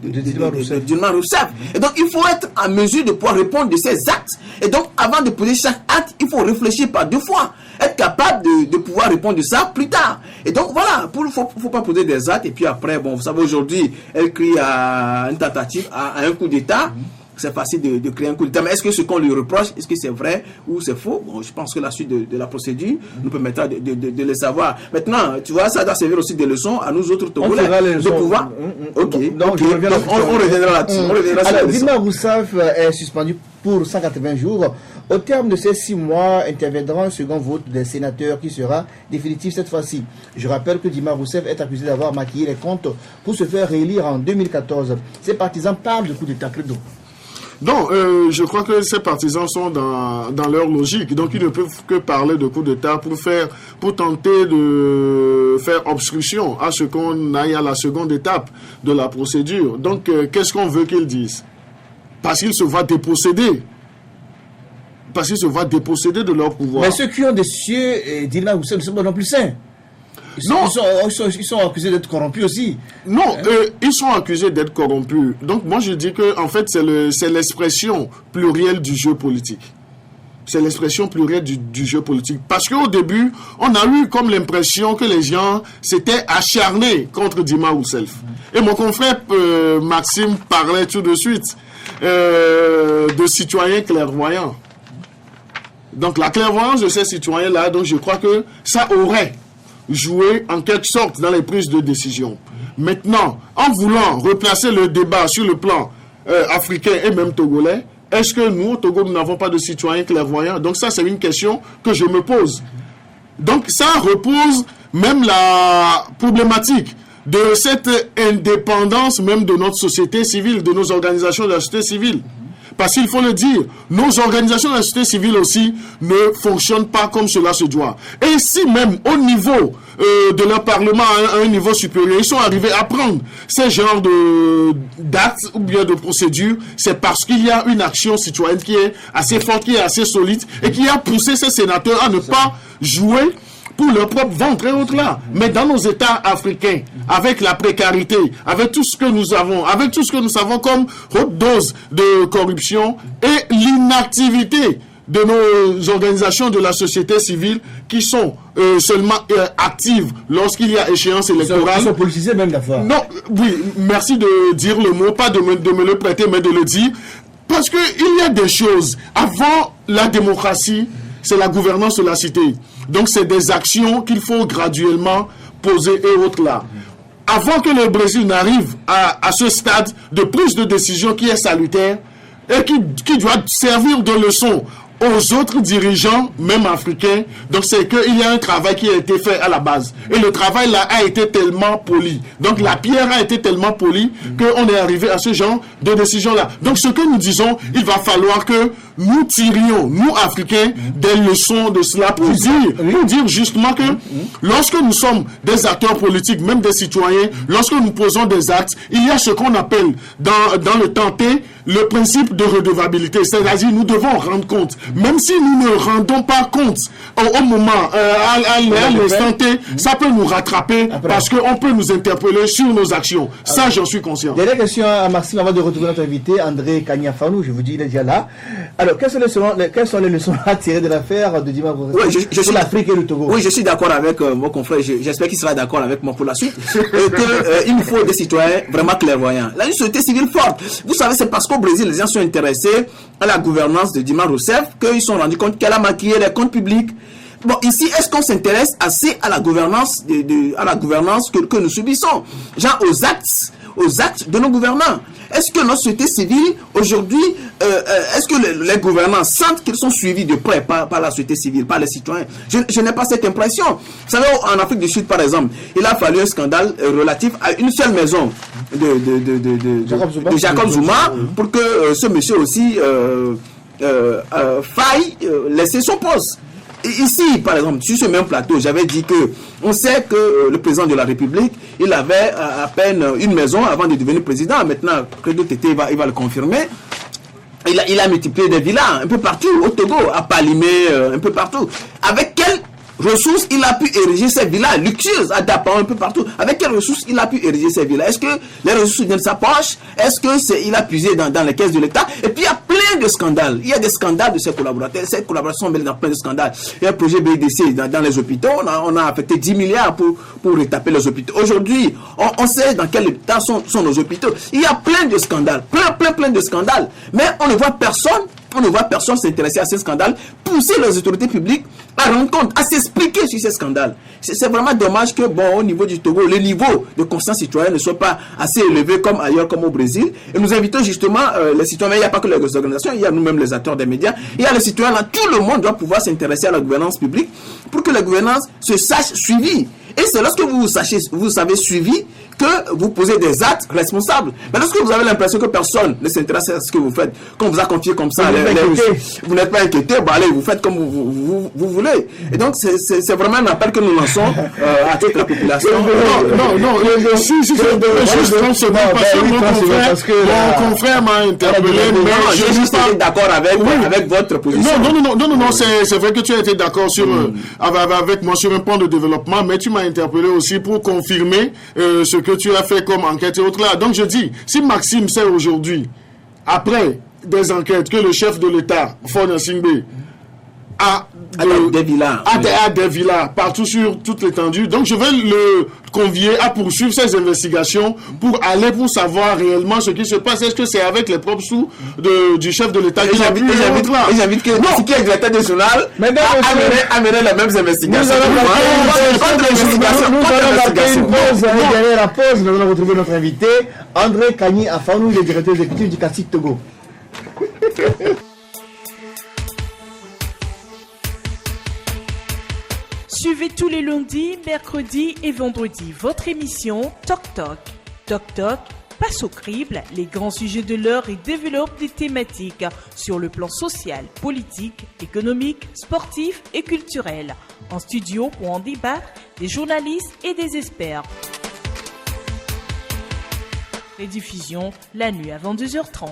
Dilma Rousseff. Et donc, il faut être en mesure de pouvoir répondre de ces actes. Et donc, avant de poser chaque acte, il faut réfléchir par 2 fois. Être capable de pouvoir répondre de ça plus tard. Et donc, voilà, il ne faut pas poser des actes. Et puis après, bon, vous savez, aujourd'hui, elle crie à une tentative, à un coup d'État. C'est facile de créer un coup d'État. Mais est-ce que ce qu'on lui reproche, est-ce que c'est vrai ou c'est faux? Bon, je pense que la suite de la procédure nous permettra de le savoir. Maintenant, tu vois, ça doit servir aussi des leçons à nous autres Togolais de pouvoir. Ok. Donc, on reviendra là-dessus. Alors, Dilma Rousseff est suspendu pour 180 jours. Au terme de ces 6 mois, interviendra un second vote des sénateurs qui sera définitif cette fois-ci. Je rappelle que Dilma Rousseff est accusé d'avoir maquillé les comptes pour se faire réélire en 2014. Ses partisans parlent de coup d'État. Credo. Non, je crois que ces partisans sont dans leur logique. Donc, ils ne peuvent que parler de coup d'État pour tenter de faire obstruction à ce qu'on aille à la seconde étape de la procédure. Donc, qu'est-ce qu'on veut qu'ils disent? Parce qu'ils se voient déposséder. Parce qu'ils se voient déposséder de leur pouvoir. Mais ceux qui ont des cieux, Dilma Rousseff ne sont pas non plus saints. Ils sont accusés d'être corrompus aussi. Non, ils sont accusés d'être corrompus. Donc moi je dis que en fait c'est l'expression plurielle du jeu politique. C'est l'expression plurielle du jeu politique. Parce qu'au début, on a eu comme l'impression que les gens s'étaient acharnés contre Dilma Rousseff. Et mon confrère Maxime parlait tout de suite de citoyens clairvoyants. Donc la clairvoyance de ces citoyens-là, donc je crois que ça aurait jouer en quelque sorte dans les prises de décision. Maintenant, en voulant replacer le débat sur le plan africain et même togolais, est-ce que nous, au Togo, nous n'avons pas de citoyens clairvoyants? Donc ça, c'est une question que je me pose. Donc ça repose même la problématique de cette indépendance même de notre société civile, de nos organisations de la société civile. Parce qu'il faut le dire, nos organisations de la société civile aussi ne fonctionnent pas comme cela se doit. Et si même au niveau de leur parlement, à un niveau supérieur, ils sont arrivés à prendre ces genres d'actes ou bien de procédures, c'est parce qu'il y a une action citoyenne qui est assez forte, qui est assez solide et qui a poussé ces sénateurs à ne pas jouer pour leur propre ventre et autres là. Mais dans nos États africains, avec la précarité, avec tout ce que nous avons, avec tout ce que nous savons comme haute dose de corruption et l'inactivité de nos organisations de la société civile qui sont seulement actives lorsqu'il y a échéance électorale. Ils sont politisés même d'affaires. Non, oui, merci de dire le mot, pas de me le prêter, mais de le dire. Parce qu'il y a des choses. Avant la démocratie, c'est la gouvernance de la cité. Donc, c'est des actions qu'il faut graduellement poser et autres là. Avant que le Brésil n'arrive à ce stade de prise de décision qui est salutaire et qui doit servir de leçon aux autres dirigeants, même africains, donc c'est qu'il y a un travail qui a été fait à la base. Et le travail là a été tellement poli. Donc la pierre a été tellement polie qu'on est arrivé à ce genre de décision là. Donc ce que nous disons, il va falloir que nous tirions, nous Africains, des leçons de cela pour dire justement que lorsque nous sommes des acteurs politiques, même des citoyens, lorsque nous posons des actes, il y a ce qu'on appelle dans le temps T, le principe de redevabilité. C'est-à-dire nous devons rendre compte. Même si nous ne rendons pas compte au moment, à l'instant T, ça peut nous rattraper parce qu'on peut nous interpeller sur nos actions. Ça, j'en suis conscient. Dernière question à Maxime avant de retrouver notre invité, André Kagnafanou. Je vous dis, il est déjà là. Alors, quelles sont les leçons à tirer de l'affaire de Dilma Rousseff pour l'Afrique et le Togo? Oui, je suis d'accord avec mon confrère. J'espère qu'il sera d'accord avec moi pour la suite. Il nous faut des citoyens vraiment clairvoyants. La société civile forte. Vous savez, c'est parce qu'au Brésil, les gens sont intéressés à la gouvernance de Dilma Rousseff qu'ils se sont rendus compte qu'elle a maquillé les comptes publics. Bon, ici, est-ce qu'on s'intéresse assez à la gouvernance que nous subissons? Genre aux actes de nos gouvernants. Est-ce que notre société civile, aujourd'hui, est-ce que les gouvernants sentent qu'ils sont suivis de près par la société civile, par les citoyens? Je n'ai pas cette impression. Vous savez, en Afrique du Sud, par exemple, il a fallu un scandale relatif à une seule maison de Jacob Zuma pour que ce monsieur aussi faille laisser son poste. Et ici, par exemple, sur ce même plateau, j'avais dit que on sait que le président de la République, il avait à peine une maison avant de devenir président. Maintenant, Credo Tété il va le confirmer. il a multiplié des villas un peu partout au Togo, à Palimé, un peu partout. Avec quelles ressources il a pu ériger ces villas luxueuses à Dapan, un peu partout? Avec quelles ressources il a pu ériger ces villas? Est-ce que les ressources viennent de sa poche? Est-ce que il a puisé dans les caisses de l'État? Et puis il y a plein de scandales. Il y a des scandales de ses collaborateurs. Ces collaborations sont dans plein de scandales. Il y a un projet BDC dans les hôpitaux. On a affecté 10 milliards pour rétaper les hôpitaux. Aujourd'hui, on sait dans quel état sont nos hôpitaux. Il y a plein de scandales. Plein de scandales. Mais on ne voit personne. On ne voit personne s'intéresser à ces scandales, pousser les autorités publiques à rendre compte, à s'expliquer sur ces scandales. C'est vraiment dommage que, bon, au niveau du Togo, le niveau de conscience citoyenne ne soit pas assez élevé comme ailleurs, comme au Brésil. Et nous invitons justement les citoyens, il n'y a pas que les organisations, il y a nous-mêmes les acteurs des médias, il y a les citoyens, là, tout le monde doit pouvoir s'intéresser à la gouvernance publique pour que la gouvernance se sache suivie. Et c'est lorsque vous savez suivi que vous posez des actes responsables. Mais lorsque vous avez l'impression que personne ne s'intéresse à ce que vous faites, qu'on vous a confié comme ça, vous n'êtes pas inquiété, bah allez, vous faites comme vous voulez. Et donc, c'est vraiment un appel que nous lançons à toute la population. Non, si, juste 30 secondes, parce que mon confrère m'a interpellé, mais je suis pas d'accord avec votre position. Non, c'est vrai que tu as été d'accord avec moi sur un point de développement, mais tu m'as interpellé aussi pour confirmer ce que tu as fait comme enquête et autres là. Donc je dis, si Maxime sait aujourd'hui, après des enquêtes, que le chef de l'État, Faure Gnassingbé, a des villas partout sur toute l'étendue, donc je vais le convier à poursuivre ses investigations pour savoir réellement ce qui se passe. Est-ce que c'est avec les propres sous du chef de l'État qui a pu et j'invite que ce qui est directeur national à mener les mêmes investigations. Derrière la pause, nous allons retrouver notre invité, André Kani Afanou, le directeur exécutif du CACIT Togo. Suivez tous les lundis, mercredis et vendredis votre émission Toc Toc. Toc Toc passe au crible les grands sujets de l'heure et développe des thématiques sur le plan social, politique, économique, sportif et culturel. En studio pour en débattre, des journalistes et des experts. Rediffusion la nuit à 22h30.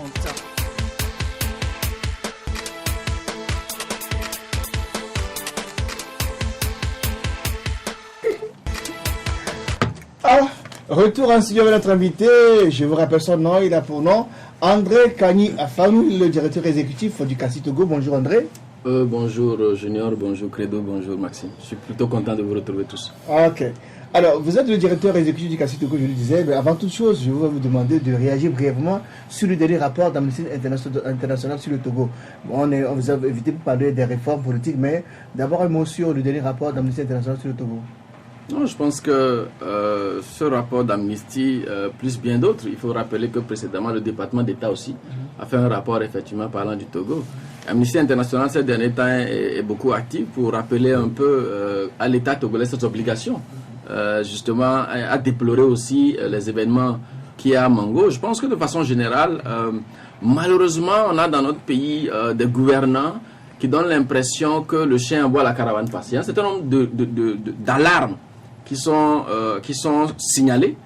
Retour en studio avec notre invité, je vous rappelle son nom, il a pour nom André Kani Afanou, le directeur exécutif du CACIT Togo. Bonjour André. Bonjour Junior, bonjour Credo, bonjour Maxime. Je suis plutôt content de vous retrouver tous. Ok. Alors, vous êtes le directeur exécutif du CACIT Togo, je le disais, mais avant toute chose, je vais vous demander de réagir brièvement sur le dernier rapport d'Amnesty International sur le Togo. On vous a évité pour parler des réformes politiques, mais d'abord un mot sur le dernier rapport d'Amnesty International sur le Togo. Non, je pense que ce rapport d'Amnesty, plus bien d'autres, il faut rappeler que précédemment le département d'État aussi a fait un rapport effectivement parlant du Togo. Amnesty International ces derniers temps est beaucoup actif pour rappeler un peu à l'État togolais ses obligations, justement à déplorer aussi les événements qu'il y a à Mango. Je pense que de façon générale, malheureusement, on a dans notre pays des gouvernants qui donnent l'impression que le chien envoie la caravane passer. Il y a un certain nombre d'alarmes qui sont signalés,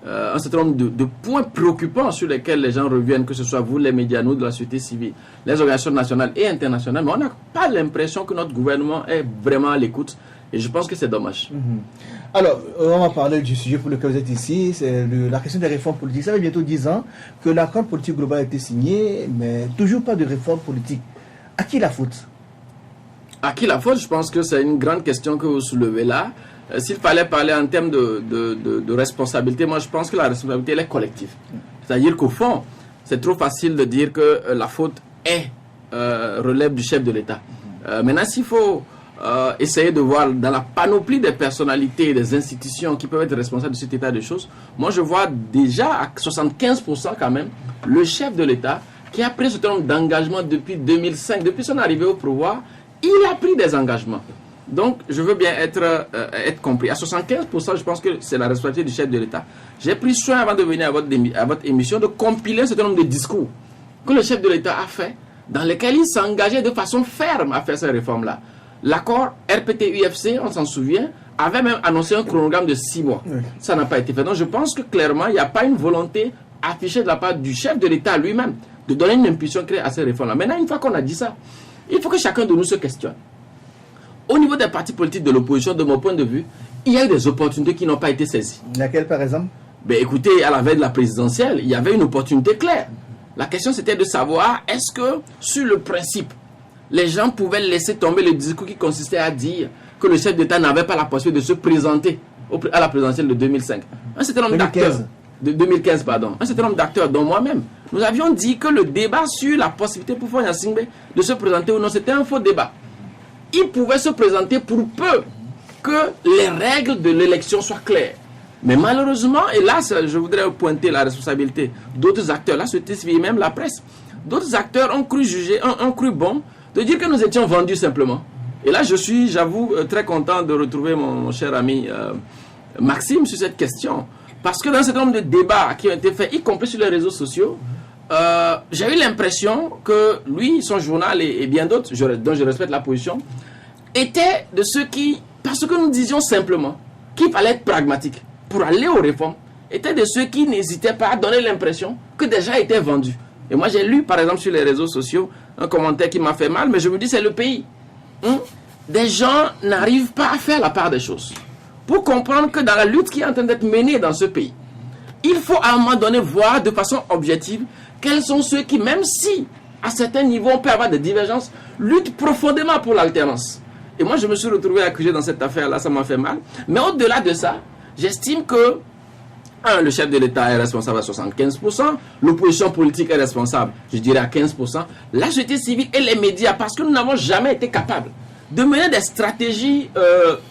un certain nombre de points préoccupants sur lesquels les gens reviennent, que ce soit vous, les médias, nous de la société civile, les organisations nationales et internationales, mais on n'a pas l'impression que notre gouvernement est vraiment à l'écoute, et je pense que c'est dommage. Alors, on va parler du sujet pour lequel vous êtes ici, c'est la question des réformes politiques. Ça fait bientôt 10 ans que l'accord politique global a été signé, mais toujours pas de réforme politique. À qui la faute? À qui la faute? Je pense que c'est une grande question que vous soulevez là. S'il fallait parler en termes de responsabilité, moi je pense que la responsabilité elle est collective. C'est-à-dire qu'au fond, c'est trop facile de dire que la faute relève du chef de l'État. Maintenant, s'il faut essayer de voir dans la panoplie des personnalités et des institutions qui peuvent être responsables de cet état de choses, moi je vois déjà à 75% quand même le chef de l'État qui a pris ce certain nombre d'engagements depuis 2005, depuis son arrivée au pouvoir, il a pris des engagements. Donc, je veux bien être compris. À 75%, je pense que c'est la responsabilité du chef de l'État. J'ai pris soin, avant de venir à votre émission, de compiler un certain nombre de discours que le chef de l'État a fait, dans lesquels il s'engageait de façon ferme à faire ces réformes-là. L'accord RPT-UFC, on s'en souvient, avait même annoncé un chronogramme de 6 mois. Oui. Ça n'a pas été fait. Donc, je pense que clairement, il n'y a pas une volonté affichée de la part du chef de l'État lui-même de donner une impulsion claire à ces réformes-là. Maintenant, une fois qu'on a dit ça, il faut que chacun de nous se questionne. Au niveau des partis politiques de l'opposition, de mon point de vue, il y a eu des opportunités qui n'ont pas été saisies. Laquelle, par exemple? Ben, écoutez, à la veille de la présidentielle, il y avait une opportunité claire. La question, c'était de savoir, est-ce que, sur le principe, les gens pouvaient laisser tomber le discours qui consistait à dire que le chef d'État n'avait pas la possibilité de se présenter à la présidentielle de 2005. Un certain nombre d'acteurs, de 2015, pardon, un certain nombre d'acteurs, dont moi-même, nous avions dit que le débat sur la possibilité pour Faure Gnassingbé de se présenter ou non, c'était un faux débat. Il pouvait se présenter pour peu que les règles de l'élection soient claires. Mais malheureusement, et là, je voudrais pointer la responsabilité d'autres acteurs, la société civile, même la presse. D'autres acteurs ont cru bon de dire que nous étions vendus simplement. Et là, je suis, j'avoue, très content de retrouver mon cher ami Maxime sur cette question. Parce que dans un certain nombre de débats qui ont été faits, y compris sur les réseaux sociaux, j'ai eu l'impression que lui, son journal et bien d'autres, dont je respecte la position, étaient de ceux qui, parce que nous disions simplement qu'il fallait être pragmatique pour aller aux réformes, étaient de ceux qui n'hésitaient pas à donner l'impression que déjà étaient vendus. Et moi, j'ai lu, par exemple, sur les réseaux sociaux, un commentaire qui m'a fait mal, mais je me dis, c'est le pays. Des gens n'arrivent pas à faire la part des choses. Pour comprendre que dans la lutte qui est en train d'être menée dans ce pays, il faut à un moment donné voir de façon objective quels sont ceux qui, même si à certains niveaux on peut avoir des divergences, luttent profondément pour l'alternance. Et moi, je me suis retrouvé accusé dans cette affaire-là, ça m'a fait mal. Mais au-delà de ça, j'estime que le chef de l'État est responsable à 75%, l'opposition politique est responsable, je dirais à 15%, la société civile et les médias, parce que nous n'avons jamais été capables de mener des stratégies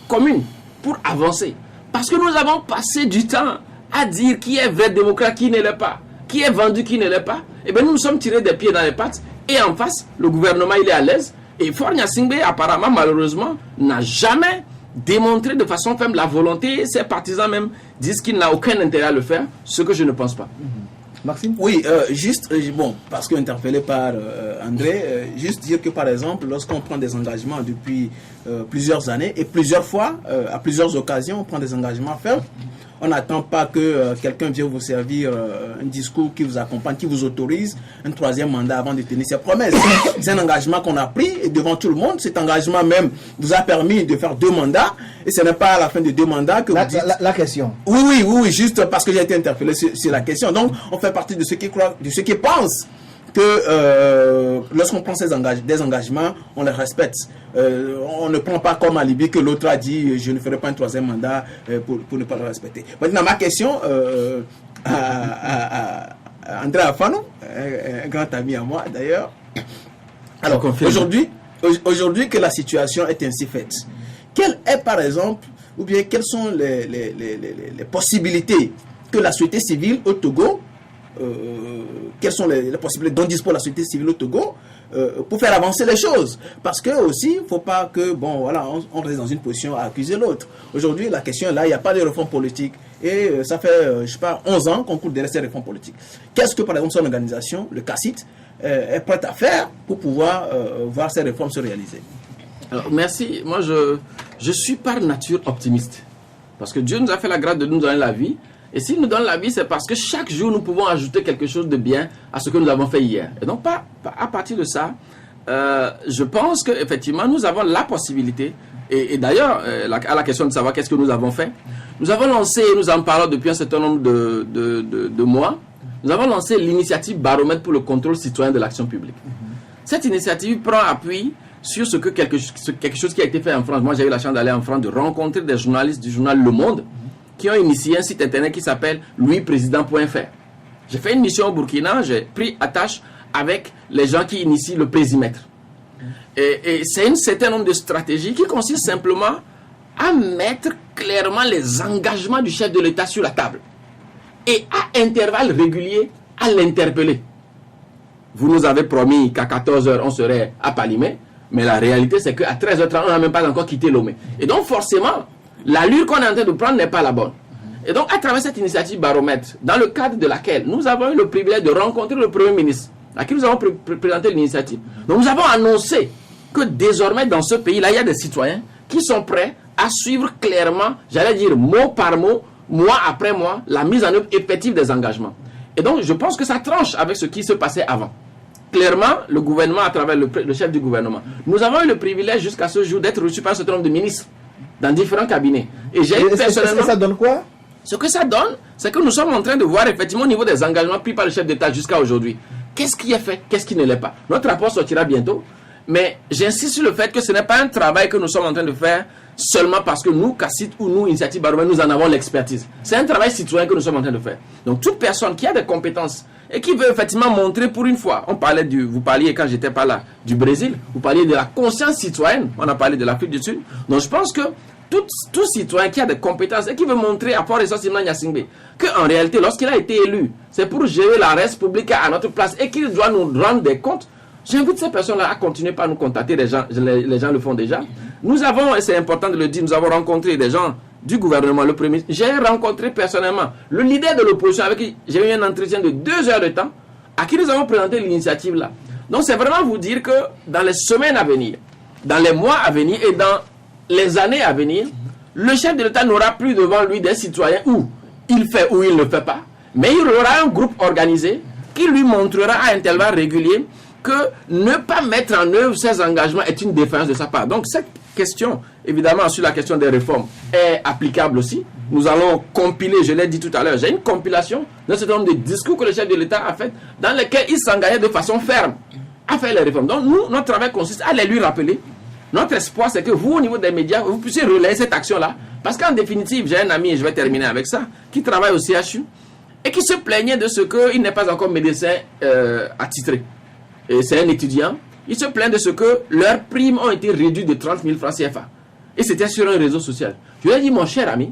communes pour avancer. Parce que nous avons passé du temps à dire qui est vrai démocrate, qui ne l'est pas, qui est vendu, qui ne l'est pas. Et bien nous nous sommes tirés des pieds dans les pattes, et en face, le gouvernement il est à l'aise, et Faure Gnassingbé apparemment, malheureusement, n'a jamais démontrer de façon ferme la volonté. Ses partisans même disent qu'il n'a aucun intérêt à le faire, ce que je ne pense pas. Maxime? Oui, juste, bon, parce que interpellé par André, juste dire que par exemple, lorsqu'on prend des engagements depuis plusieurs années et plusieurs fois, à plusieurs occasions, on prend des engagements fermes, on n'attend pas que quelqu'un vienne vous servir un discours qui vous accompagne, qui vous autorise un troisième mandat avant de tenir ses promesses. C'est un engagement qu'on a pris et devant tout le monde. Cet engagement même vous a permis de faire 2 mandats et ce n'est pas à la fin de 2 mandats que vous dites... La question. Oui, juste parce que j'ai été interpellé sur la question. Donc, on fait partie de ceux qui croient, de ceux qui pensent que lorsqu'on prend des engagements, on les respecte. On ne prend pas comme alibi que l'autre a dit je ne ferai pas un troisième mandat pour ne pas le respecter. Maintenant, ma question à André Afano, un grand ami à moi d'ailleurs. Alors, aujourd'hui que la situation est ainsi faite, quelle est par exemple, ou bien quelles sont les possibilités que la société civile au Togo, quelles sont les possibilités dont dispose la société civile au Togo pour faire avancer les choses, parce que aussi il ne faut pas que on reste dans une position à accuser l'autre. Aujourd'hui la question est là, il n'y a pas de réforme politique et ça fait 11 ans qu'on court derrière ces réformes politiques. Qu'est-ce que par exemple son organisation, le CACIT, est prête à faire pour pouvoir voir ces réformes se réaliser? Alors, merci. Moi je suis par nature optimiste, parce que Dieu nous a fait la grâce de nous donner la vie. Et s'il nous donne la vie, c'est parce que chaque jour, nous pouvons ajouter quelque chose de bien à ce que nous avons fait hier. Et donc, à partir de ça, je pense qu'effectivement, nous avons la possibilité, et d'ailleurs, à la question de savoir qu'est-ce que nous avons fait, nous avons lancé, nous en parlons depuis un certain nombre de mois, nous avons lancé l'initiative Baromètre pour le contrôle citoyen de l'action publique. Cette initiative prend appui sur quelque chose qui a été fait en France. Moi, j'ai eu la chance d'aller en France, de rencontrer des journalistes du journal Le Monde, qui ont initié un site internet qui s'appelle louisprésident.fr. J'ai fait une mission au Burkina, j'ai pris attache avec les gens qui initient le périmètre. Et c'est un certain nombre de stratégies qui consistent simplement à mettre clairement les engagements du chef de l'État sur la table et à intervalles réguliers à l'interpeller. Vous nous avez promis qu'à 14h on serait à Palimé, mais la réalité c'est qu'à 13h30 on n'a même pas encore quitté Lomé. Et donc forcément, l'allure qu'on est en train de prendre n'est pas la bonne. Et donc, à travers cette initiative Baromètre, dans le cadre de laquelle nous avons eu le privilège de rencontrer le Premier ministre, à qui nous avons présenté l'initiative, donc nous avons annoncé que désormais, dans ce pays-là, il y a des citoyens qui sont prêts à suivre clairement, j'allais dire mot par mot, mois après mois, la mise en œuvre effective des engagements. Et donc, je pense que ça tranche avec ce qui se passait avant. clairement le gouvernement à travers le chef du gouvernement. Nous avons eu le privilège jusqu'à ce jour d'être reçus par un certain nombre de ministres dans différents cabinets. Et j'ai personnellement... Ça donne quoi? Ce que ça donne, c'est que nous sommes en train de voir effectivement au niveau des engagements pris par le chef d'État jusqu'à aujourd'hui. Qu'est-ce qui est fait? Qu'est-ce qui ne l'est pas? Notre rapport sortira bientôt. Mais j'insiste sur le fait que ce n'est pas un travail que nous sommes en train de faire seulement parce que nous, CACIT ou nous, Initiative Baromètre, nous en avons l'expertise. C'est un travail citoyen que nous sommes en train de faire. Donc toute personne qui a des compétences et qui veut effectivement montrer pour une fois, vous parliez quand j'étais pas là, du Brésil, vous parliez de la conscience citoyenne, on a parlé de l'Afrique du Sud. Donc je pense que tout citoyen qui a des compétences et qui veut montrer à Port et Simon Nyasingbe qu'en réalité, lorsqu'il a été élu, c'est pour gérer la res publique à notre place et qu'il doit nous rendre des comptes. J'invite ces personnes-là à continuer par nous contacter. Les gens le font déjà. Nous avons, et c'est important de le dire, nous avons rencontré des gens du gouvernement, le premier. J'ai rencontré personnellement le leader de l'opposition avec qui j'ai eu un entretien de 2 heures de temps, à qui nous avons présenté l'initiative là. Donc c'est vraiment vous dire que dans les semaines à venir, dans les mois à venir et dans les années à venir, le chef de l'État n'aura plus devant lui des citoyens où il fait ou il ne fait pas, mais il aura un groupe organisé qui lui montrera à intervalles réguliers que ne pas mettre en œuvre ses engagements est une défaillance de sa part. Donc cette question, évidemment, sur la question des réformes, est applicable aussi. Nous allons compiler, je l'ai dit tout à l'heure, j'ai une compilation d'un certain nombre de discours que le chef de l'État a fait, dans lesquels il s'engageait de façon ferme à faire les réformes. Donc nous, notre travail consiste à les lui rappeler. Notre espoir, c'est que vous, au niveau des médias, vous puissiez relayer cette action-là. Parce qu'en définitive, j'ai un ami, et je vais terminer avec ça, qui travaille au CHU, et qui se plaignait de ce qu'il n'est pas encore médecin attitré. Et c'est un étudiant, il se plaint de ce que leurs primes ont été réduites de 30 000 francs CFA. Et c'était sur un réseau social. Je lui ai dit, mon cher ami,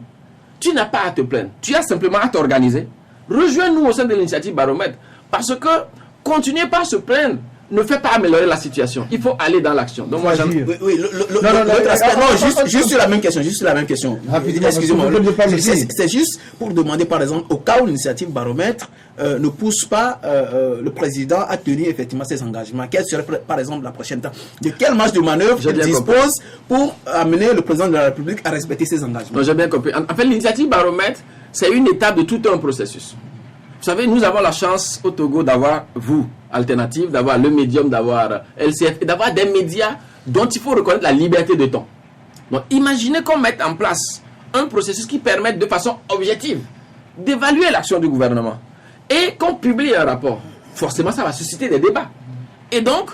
tu n'as pas à te plaindre. Tu as simplement à t'organiser. Rejoins-nous au sein de l'initiative Baromètre. Parce que continuer pas à se plaindre ne fait pas améliorer la situation. Il faut aller dans l'action. Donc moi, l'autre aspect, juste sur la même question, excusez-moi. C'est juste pour demander, par exemple, au cas où l'initiative Baromètre ne pousse pas le président à tenir effectivement ses engagements. Quelle serait, par exemple, la prochaine étape? De quelle marge de manœuvre il dispose pour amener le président de la République à respecter ses engagements? J'ai bien compris. En fait, l'initiative Baromètre, c'est une étape de tout un processus. Vous savez, nous avons la chance au Togo d'avoir vous, Alternative, d'avoir le Médium, d'avoir LCF, et d'avoir des médias dont il faut reconnaître la liberté de ton. Donc, imaginez qu'on mette en place un processus qui permette de façon objective d'évaluer l'action du gouvernement et qu'on publie un rapport. Forcément, ça va susciter des débats. Et donc,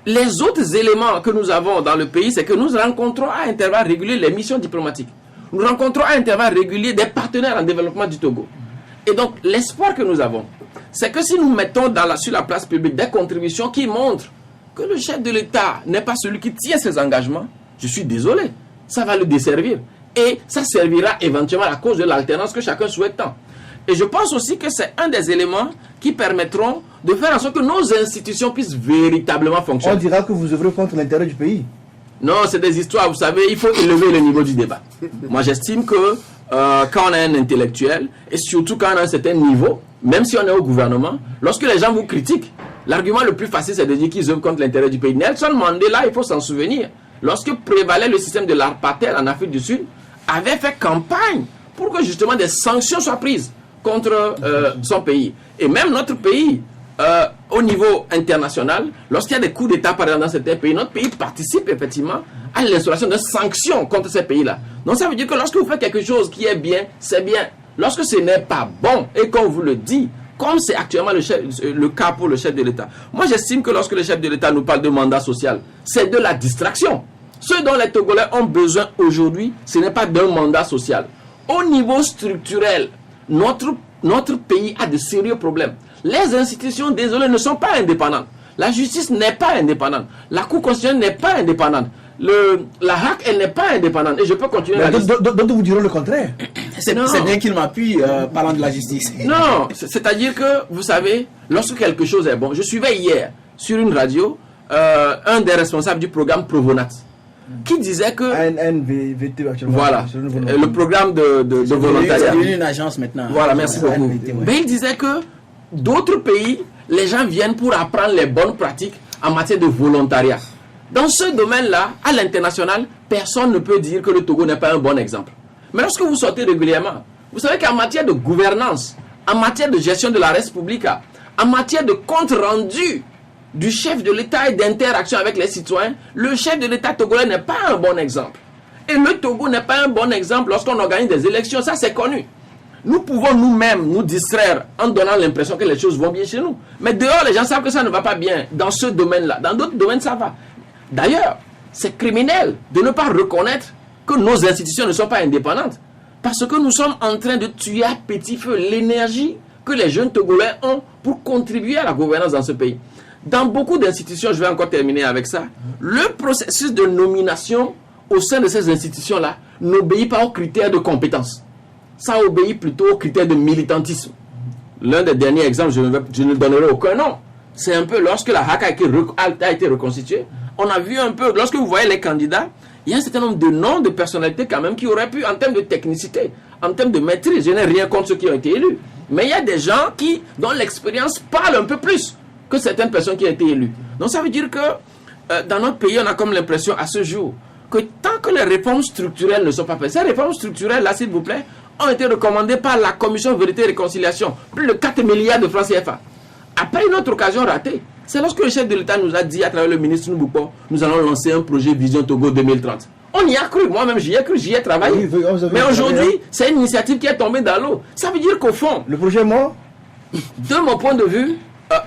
les autres éléments que nous avons dans le pays, c'est que nous rencontrons à intervalles réguliers les missions diplomatiques. Nous rencontrons à intervalles réguliers des partenaires en développement du Togo. Et donc, l'espoir que nous avons, c'est que si nous mettons sur la place publique des contributions qui montrent que le chef de l'État n'est pas celui qui tient ses engagements, je suis désolé, ça va le desservir. Et ça servira éventuellement à cause de l'alternance que chacun souhaite tant. Et je pense aussi que c'est un des éléments qui permettront de faire en sorte que nos institutions puissent véritablement fonctionner. On dira que vous œuvrez contre l'intérêt du pays. Non, c'est des histoires, vous savez, il faut élever le niveau du débat. Moi, j'estime que quand on est un intellectuel, et surtout quand on a un certain niveau, même si on est au gouvernement, lorsque les gens vous critiquent, l'argument le plus facile, c'est de dire qu'ils œuvrent contre l'intérêt du pays. Nelson Mandela, il faut s'en souvenir, lorsque prévalait le système de l'apartheid en Afrique du Sud, avait fait campagne pour que justement des sanctions soient prises contre son pays. Et même notre pays, au niveau international, lorsqu'il y a des coups d'État par exemple dans certains pays, notre pays participe effectivement à l'instauration de sanctions contre ces pays-là. Donc ça veut dire que lorsque vous faites quelque chose qui est bien, c'est bien. Lorsque ce n'est pas bon, et qu'on vous le dit, comme c'est actuellement le cas pour le chef de l'État. Moi j'estime que lorsque le chef de l'État nous parle de mandat social, c'est de la distraction. Ce dont les Togolais ont besoin aujourd'hui, ce n'est pas d'un mandat social. Au niveau structurel, notre pays a de sérieux problèmes. Les institutions, désolé, ne sont pas indépendantes. La justice n'est pas indépendante. La Cour constitutionnelle n'est pas indépendante. La HAC, elle n'est pas indépendante. Et je peux continuer la liste. Donc vous direz le contraire. C'est bien qu'il m'appuie parlant de la justice. Non, c'est-à-dire que, vous savez, lorsque quelque chose est bon, je suivais hier sur une radio un des responsables du programme Provonat qui disait que voilà, le programme de volontariat. C'est devenu une agence maintenant. Voilà, merci beaucoup. Mais il disait que d'autres pays, les gens viennent pour apprendre les bonnes pratiques en matière de volontariat. Dans ce domaine-là, à l'international, personne ne peut dire que le Togo n'est pas un bon exemple. Mais lorsque vous sortez régulièrement, vous savez qu'en matière de gouvernance, en matière de gestion de la res publica, en matière de compte rendu du chef de l'État et d'interaction avec les citoyens, le chef de l'État togolais n'est pas un bon exemple. Et le Togo n'est pas un bon exemple lorsqu'on organise des élections, ça c'est connu. Nous pouvons nous-mêmes nous distraire en donnant l'impression que les choses vont bien chez nous. Mais dehors, les gens savent que ça ne va pas bien dans ce domaine-là. Dans d'autres domaines, ça va. D'ailleurs, c'est criminel de ne pas reconnaître que nos institutions ne sont pas indépendantes. Parce que nous sommes en train de tuer à petit feu l'énergie que les jeunes Togolais ont pour contribuer à la gouvernance dans ce pays. Dans beaucoup d'institutions, je vais encore terminer avec ça, le processus de nomination au sein de ces institutions-là n'obéit pas aux critères de compétence. Ça obéit plutôt aux critères de militantisme. L'un des derniers exemples, je ne donnerai aucun nom. C'est un peu lorsque la HAC a été reconstituée, on a vu un peu, lorsque vous voyez les candidats, il y a un certain nombre de noms de personnalités quand même qui auraient pu, en termes de technicité, en termes de maîtrise, je n'ai rien contre ceux qui ont été élus. Mais il y a des gens dont l'expérience parle un peu plus que certaines personnes qui ont été élues. Donc ça veut dire que dans notre pays, on a comme l'impression à ce jour que tant que les réformes structurelles ne sont pas faites, ces réformes structurelles-là, s'il vous plaît, ont été recommandées par la Commission Vérité et Réconciliation, plus de 4 milliards de francs CFA. Après une autre occasion ratée, c'est lorsque le chef de l'État nous a dit, à travers le ministre Noubouko, nous allons lancer un projet Vision Togo 2030. On y a cru, moi-même j'y ai cru, j'y ai travaillé. Oui, mais aujourd'hui, c'est une initiative qui est tombée dans l'eau. Ça veut dire qu'au fond... Le projet est mort ? De mon point de vue,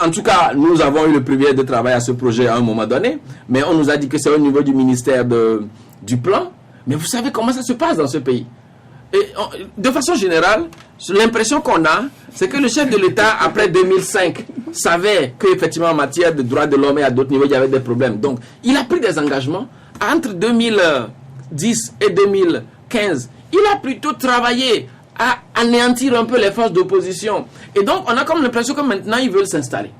en tout cas, nous avons eu le privilège de travailler à ce projet à un moment donné, mais on nous a dit que c'est au niveau du ministère du Plan. Mais vous savez comment ça se passe dans ce pays. Et de façon générale, l'impression qu'on a, c'est que le chef de l'État, après 2005, savait qu'effectivement en matière de droits de l'homme et à d'autres niveaux, il y avait des problèmes. Donc, il a pris des engagements. Entre 2010 et 2015, il a plutôt travaillé à anéantir un peu les forces d'opposition. Et donc, on a comme l'impression que maintenant, ils veulent s'installer.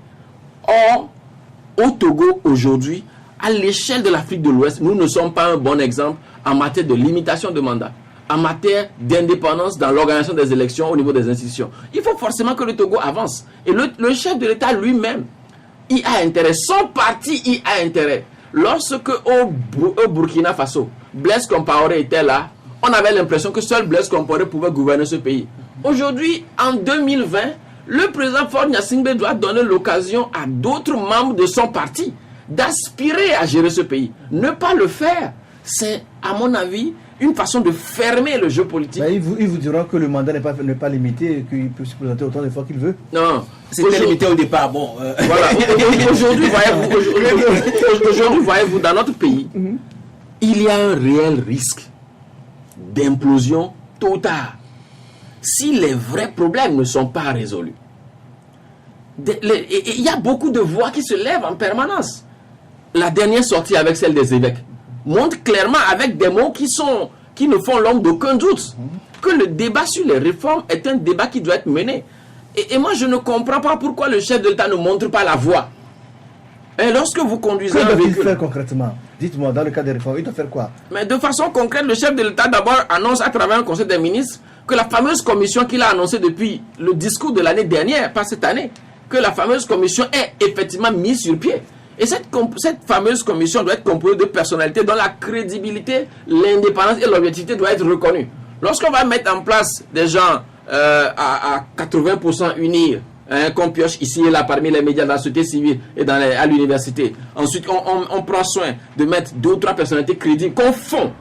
Or, au Togo, aujourd'hui, à l'échelle de l'Afrique de l'Ouest, nous ne sommes pas un bon exemple en matière de limitation de mandat, en matière d'indépendance dans l'organisation des élections au niveau des institutions. Il faut forcément que le Togo avance. Et le chef de l'État lui-même, il a intérêt, son parti y a intérêt. Lorsque au Burkina Faso, Blaise Compaoré était là, on avait l'impression que seul Blaise Compaoré pouvait gouverner ce pays. Aujourd'hui, en 2020, le président Faure Gnassingbé doit donner l'occasion à d'autres membres de son parti d'aspirer à gérer ce pays. Ne pas le faire, c'est, à mon avis, une façon de fermer le jeu politique. Ils vous diront que le mandat n'est pas limité et qu'il peut se présenter autant de fois qu'il veut. Non, c'était limité au départ. Bon, voilà. Aujourd'hui, voyez-vous, dans notre pays, il y a un réel risque d'implosion totale si les vrais problèmes ne sont pas résolus. Il y a beaucoup de voix qui se lèvent en permanence. La dernière sortie avec celle des évêques montre clairement avec des mots qui ne font l'ombre d'aucun doute que le débat sur les réformes est un débat qui doit être mené. Et moi, je ne comprends pas pourquoi le chef de l'État ne montre pas la voie. Et lorsque vous conduisez un véhicule... Que faire concrètement? Dites-moi, dans le cas des réformes, il doit faire quoi? Mais de façon concrète, le chef de l'État d'abord annonce à travers un conseil des ministres que la fameuse commission qu'il a annoncée depuis le discours de l'année dernière, pas cette année, que la fameuse commission est effectivement mise sur pied. Et cette fameuse commission doit être composée de personnalités dont la crédibilité, l'indépendance et l'objectivité doivent être reconnues. Lorsqu'on va mettre en place des gens à 80% unis, qu'on pioche ici et là parmi les médias de la société civile et à l'université, ensuite on prend soin de mettre 2 ou 3 personnalités crédibles qu'on fond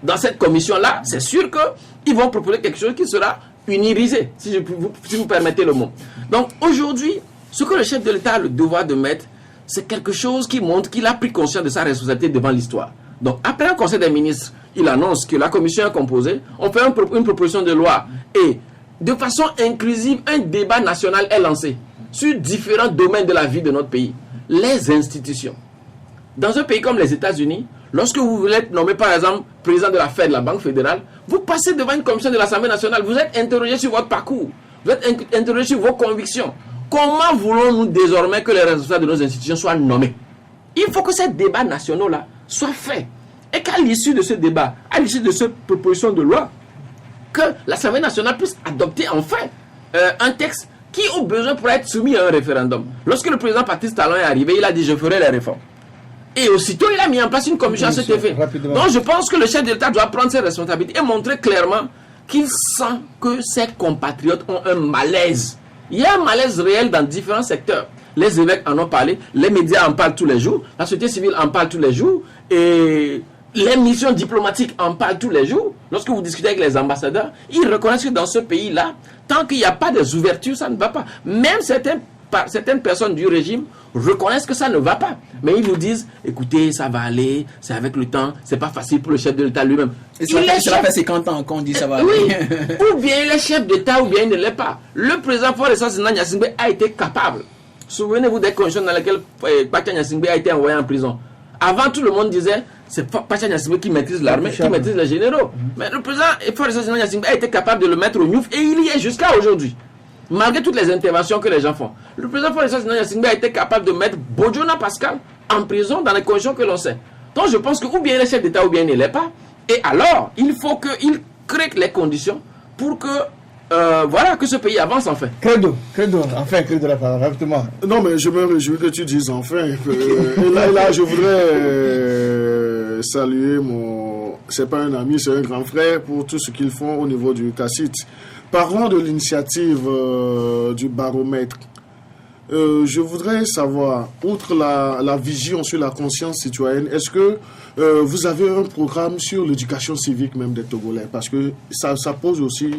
dans cette commission-là, c'est sûr qu'ils vont proposer quelque chose qui sera unirisé, si vous permettez le mot. Donc aujourd'hui, ce que le chef de l'État a le devoir de mettre, c'est quelque chose qui montre qu'il a pris conscience de sa responsabilité devant l'histoire. Donc, après un conseil des ministres, il annonce que la commission est composée, on fait une proposition de loi et, de façon inclusive, un débat national est lancé sur différents domaines de la vie de notre pays. Les institutions. Dans un pays comme les États-Unis, lorsque vous voulez être nommé, par exemple, président de la Fed, la Banque fédérale, vous passez devant une commission de l'Assemblée nationale, vous êtes interrogé sur votre parcours, vous êtes interrogé sur vos convictions. Comment voulons-nous désormais que les responsables de nos institutions soient nommés? Il faut que ces débats nationaux-là soient faits. Et qu'à l'issue de ce débat, à l'issue de cette proposition de loi, que l'Assemblée nationale puisse adopter enfin un texte qui, au besoin, pourrait être soumis à un référendum. Lorsque le président Patrice Talon est arrivé, il a dit « je ferai les réformes ». Et aussitôt, il a mis en place une commission à cet effet. Donc, je pense que le chef de l'État doit prendre ses responsabilités et montrer clairement qu'il sent que ses compatriotes ont un malaise. Il y a un malaise réel dans différents secteurs. les évêques en ont parlé, les médias en parlent tous les jours, la société civile en parle tous les jours, et les missions diplomatiques en parlent tous les jours. Lorsque vous discutez avec les ambassadeurs, ils reconnaissent que dans ce pays-là, tant qu'il n'y a pas des ouvertures, ça ne va pas. Même certaines personnes du régime reconnaissent que ça ne va pas. Mais ils vous disent, écoutez, ça va aller, c'est avec le temps, c'est pas facile pour le chef de l'État lui-même. Et ça fait 50 ans qu'on dit ça va aller. Oui, ou bien il est chef d'État ou bien il ne l'est pas. Le président Faure Gnassingbé a été capable. Souvenez-vous des conditions dans lesquelles Pacha Gnassingbé a été envoyé en prison. Avant, tout le monde disait, c'est Pacha Gnassingbé qui maîtrise l'armée, qui maîtrise les généraux. Mais le président Faure Gnassingbé a été capable de le mettre au Niouf et il y est jusqu'à aujourd'hui. Malgré toutes les interventions que les gens font. Le président Faure Gnassingbé a été capable de mettre Bojona Pascal en prison dans les conditions que l'on sait. Donc je pense que ou bien il est chef d'État ou bien il ne l'est pas. Et alors, il faut qu'il crée les conditions pour que voilà, que ce pays avance enfin. Credo, enfin, credo la parole, rapidement. Non, mais je me réjouis que tu dises enfin. Et là, je voudrais saluer c'est pas un ami, c'est un grand frère pour tout ce qu'ils font au niveau du CACIT. Parlons de l'initiative du baromètre. Je voudrais savoir, outre la vision sur la conscience citoyenne, est-ce que vous avez un programme sur l'éducation civique même des Togolais? Parce que ça pose aussi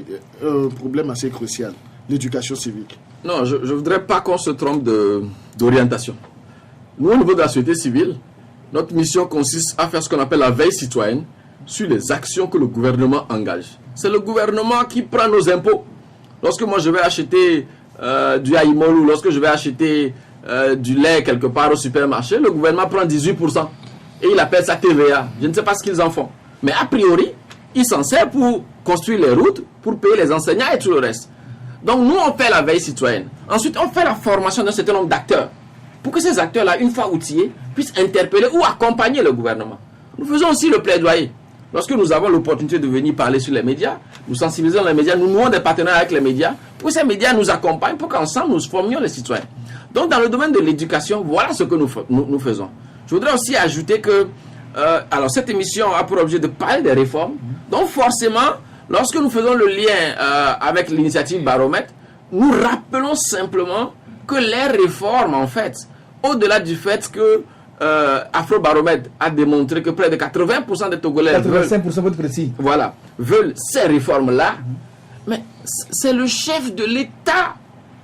un problème assez crucial, l'éducation civique. Non, je ne voudrais pas qu'on se trompe d'orientation. Nous, au niveau de la société civile, notre mission consiste à faire ce qu'on appelle la veille citoyenne sur les actions que le gouvernement engage. C'est le gouvernement qui prend nos impôts. Lorsque moi je vais acheter du haïmol ou lorsque je vais acheter du lait quelque part au supermarché, le gouvernement prend 18% et il appelle ça TVA. Je ne sais pas ce qu'ils en font. Mais a priori, il s'en sert pour construire les routes, pour payer les enseignants et tout le reste. Donc nous, on fait la veille citoyenne. Ensuite, on fait la formation d'un certain nombre d'acteurs pour que ces acteurs-là, une fois outillés, puissent interpeller ou accompagner le gouvernement. Nous faisons aussi le plaidoyer. Lorsque nous avons l'opportunité de venir parler sur les médias, nous sensibilisons les médias, nous nouons des partenariats avec les médias, pour que ces médias nous accompagnent, pour qu'ensemble nous formions les citoyens. Donc dans le domaine de l'éducation, voilà ce que nous faisons. Je voudrais aussi ajouter que alors cette émission a pour objet de parler des réformes. Donc forcément, lorsque nous faisons le lien avec l'initiative Baromètre, nous rappelons simplement que les réformes, en fait, au-delà du fait que Afrobaromètre a démontré que près de 80% des Togolais 85% pour être précis. Voilà, veulent ces réformes-là. Mais c'est le chef de l'État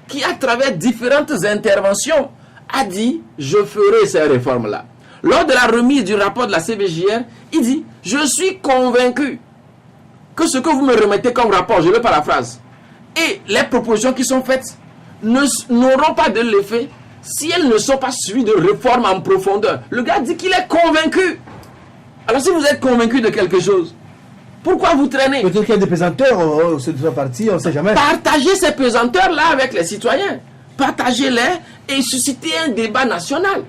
qui, à travers différentes interventions, a dit « Je ferai ces réformes-là ». Lors de la remise du rapport de la CVJR, il dit « Je suis convaincu que ce que vous me remettez comme rapport, je le paraphrase, et les propositions qui sont faites n'auront pas de l'effet si elles ne sont pas suivies de réformes en profondeur. » Le gars dit qu'il est convaincu. Alors si vous êtes convaincu de quelque chose, pourquoi vous traînez? Peut-être qu'il y a des pesanteurs, c'est de sa partie, on ne sait jamais. Partagez ces pesanteurs-là avec les citoyens. Partagez-les et suscitez un débat national.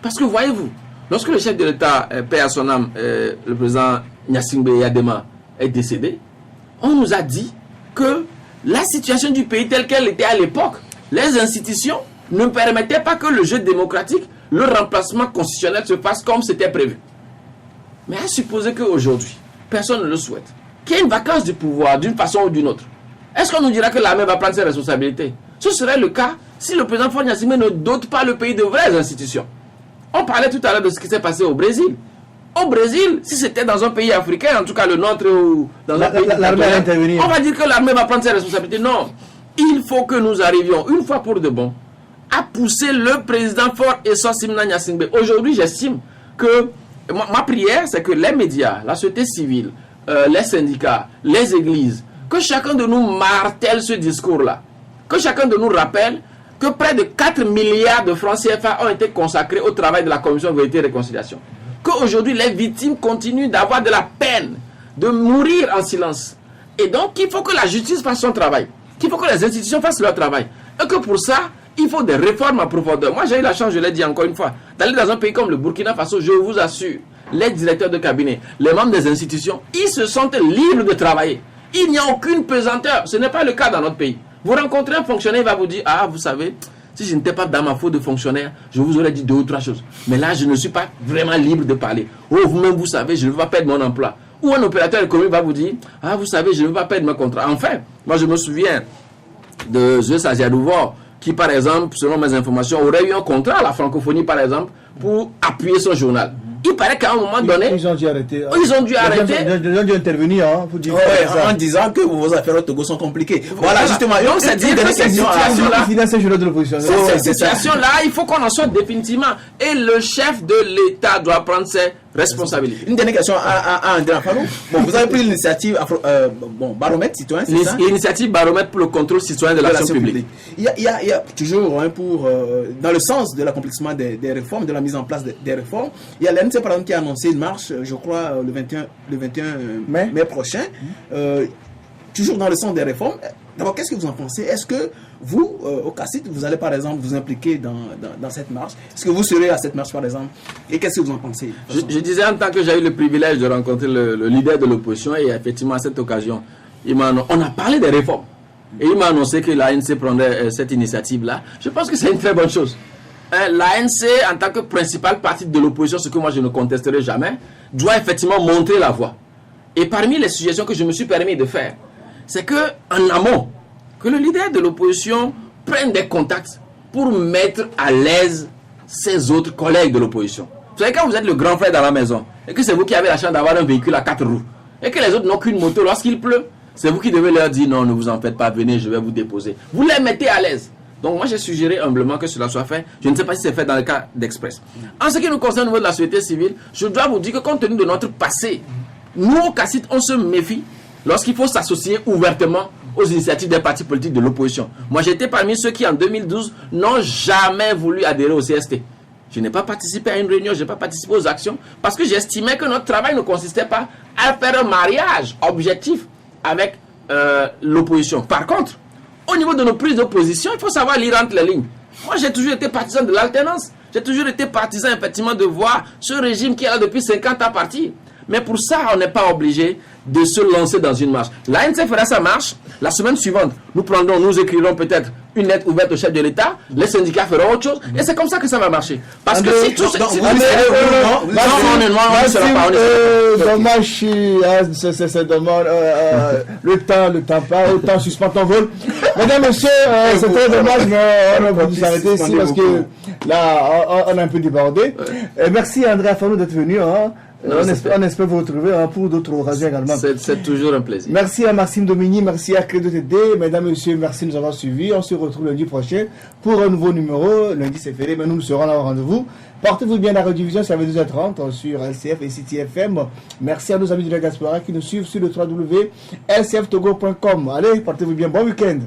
Parce que voyez-vous, lorsque le chef de l'État, paix à son âme, le président Gnassingbé Yadema, est décédé, on nous a dit que la situation du pays telle qu'elle était à l'époque, les institutions ne permettaient pas que le jeu démocratique, le remplacement constitutionnel se fasse comme c'était prévu. Mais à supposer qu'aujourd'hui, personne ne le souhaite, qu'il y ait une vacance du pouvoir d'une façon ou d'une autre, est-ce qu'on nous dira que l'armée va prendre ses responsabilités? Ce serait le cas si le président Faure Gnassingbé ne dote pas le pays de vraies institutions. On parlait tout à l'heure de ce qui s'est passé au Brésil. Au Brésil, si c'était dans un pays africain, en tout cas le nôtre ou dans un pays l'armée va intervenir. On va dire que l'armée va prendre ses responsabilités. Non. Il faut que nous arrivions, une fois pour de bon, à pousser le président Faure Gnassingbé. Aujourd'hui, j'estime que ma prière, c'est que les médias, la société civile, les syndicats, les églises, que chacun de nous martèle ce discours-là. Que chacun de nous rappelle que près de 4 milliards de francs CFA ont été consacrés au travail de la Commission Vérité et Réconciliation. Qu'aujourd'hui, les victimes continuent d'avoir de la peine, de mourir en silence. Et donc, il faut que la justice fasse son travail. Qu'il faut que les institutions fassent leur travail. Et que pour ça, il faut des réformes en profondeur. Moi, j'ai eu la chance, je l'ai dit encore une fois, d'aller dans un pays comme le Burkina Faso. Je vous assure, les directeurs de cabinet, les membres des institutions, ils se sentent libres de travailler. Il n'y a aucune pesanteur. Ce n'est pas le cas dans notre pays. Vous rencontrez un fonctionnaire, il va vous dire, ah, vous savez, si je n'étais pas dans ma faute de fonctionnaire, je vous aurais dit 2 ou 3 choses. Mais là, je ne suis pas vraiment libre de parler. Oh, vous-même, vous savez, je ne veux pas perdre mon emploi. Ou un opérateur économique va vous dire, ah, vous savez, je ne veux pas perdre mon contrat. Enfin, moi, je me souviens de Zoé Saziadouvor, qui, par exemple, selon mes informations, aurait eu un contrat à la francophonie, par exemple, pour appuyer son journal. Il paraît qu'à un moment donné, Ils ont dû arrêter. ils ont dû arrêter. Ils ont dû intervenir, hein, pour dire En disant que vos affaires au Togo sont compliquées. Voilà, justement. Donc, c'est dire que cette situation-là, Finance un journal de l'opposition. cette situation-là, il faut qu'on en sorte définitivement. Et le chef de l'État doit prendre ses responsabilités. Une dernière question à André Afano. Bon, vous avez pris l'initiative Baromètre Citoyen, c'est ça? L'initiative Baromètre pour le contrôle citoyen de l'action publique. Il y a toujours, dans le sens de l'accomplissement des réformes, de la mise en place des réformes, il y a l'ANC par exemple qui a annoncé une marche, je crois, le 21 mai prochain, toujours dans le sens des réformes. D'abord, qu'est-ce que vous en pensez? Est-ce que vous, au CACIT, vous allez par exemple vous impliquer dans cette marche? Est-ce que vous serez à cette marche par exemple? Et qu'est-ce que vous en pensez? Je disais en tant que j'ai eu le privilège de rencontrer le leader de l'opposition et effectivement à cette occasion, on a parlé des réformes. Et il m'a annoncé que l'ANC prendrait cette initiative-là. Je pense que c'est une très bonne chose. L'ANC, en tant que principal parti de l'opposition, ce que moi je ne contesterai jamais, doit effectivement montrer la voie. Et parmi les suggestions que je me suis permis de faire, c'est que en amont, que le leader de l'opposition prenne des contacts pour mettre à l'aise ses autres collègues de l'opposition. Vous savez, quand vous êtes le grand frère dans la maison, et que c'est vous qui avez la chance d'avoir un véhicule à 4 roues, et que les autres n'ont qu'une moto lorsqu'il pleut, c'est vous qui devez leur dire non, ne vous en faites pas, venez, je vais vous déposer. Vous les mettez à l'aise. Donc moi j'ai suggéré humblement que cela soit fait. Je ne sais pas si c'est fait dans le cas d'Express. En ce qui nous concerne au niveau de la société civile, je dois vous dire que compte tenu de notre passé, nous au CACIT, on se méfie lorsqu'il faut s'associer ouvertement aux initiatives des partis politiques de l'opposition. Moi j'étais parmi ceux qui en 2012 n'ont jamais voulu adhérer au CST. Je n'ai pas participé à une réunion, je n'ai pas participé aux actions parce que j'estimais que notre travail ne consistait pas à faire un mariage objectif avec l'opposition. Par contre, au niveau de nos prises de position, il faut savoir lire entre les lignes. Moi, j'ai toujours été partisan de l'alternance. J'ai toujours été partisan, effectivement, de voir ce régime qui est là depuis 50 ans partir. Mais pour ça, on n'est pas obligé de se lancer dans une marche. L'ANC fera sa marche. La semaine suivante, nous écrirons peut-être une lettre ouverte au chef de l'État. Les syndicats feront autre chose. Et c'est comme ça que ça va marcher. Parce que si tout ce... Dommage, c'est dommage. Le temps pas, autant suspend ton vol. Mesdames, messieurs, c'est très dommage, mais on a dû s'arrêter ici parce que là, on a un peu débordé. Merci André Afano d'être venu. On espère vous retrouver pour d'autres occasions également. C'est toujours un plaisir. Merci à Maxime Domini, merci à Credo TD. Mesdames et messieurs, merci de nous avoir suivis. On se retrouve lundi prochain pour un nouveau numéro. Lundi c'est férié, mais nous serons là au rendez-vous. Portez-vous bien à la rediffusion, c'est à 22h30 sur LCF et City FM. Merci à nos amis de la diaspora qui nous suivent sur le www.lcftogo.com. Allez, portez-vous bien, bon week-end.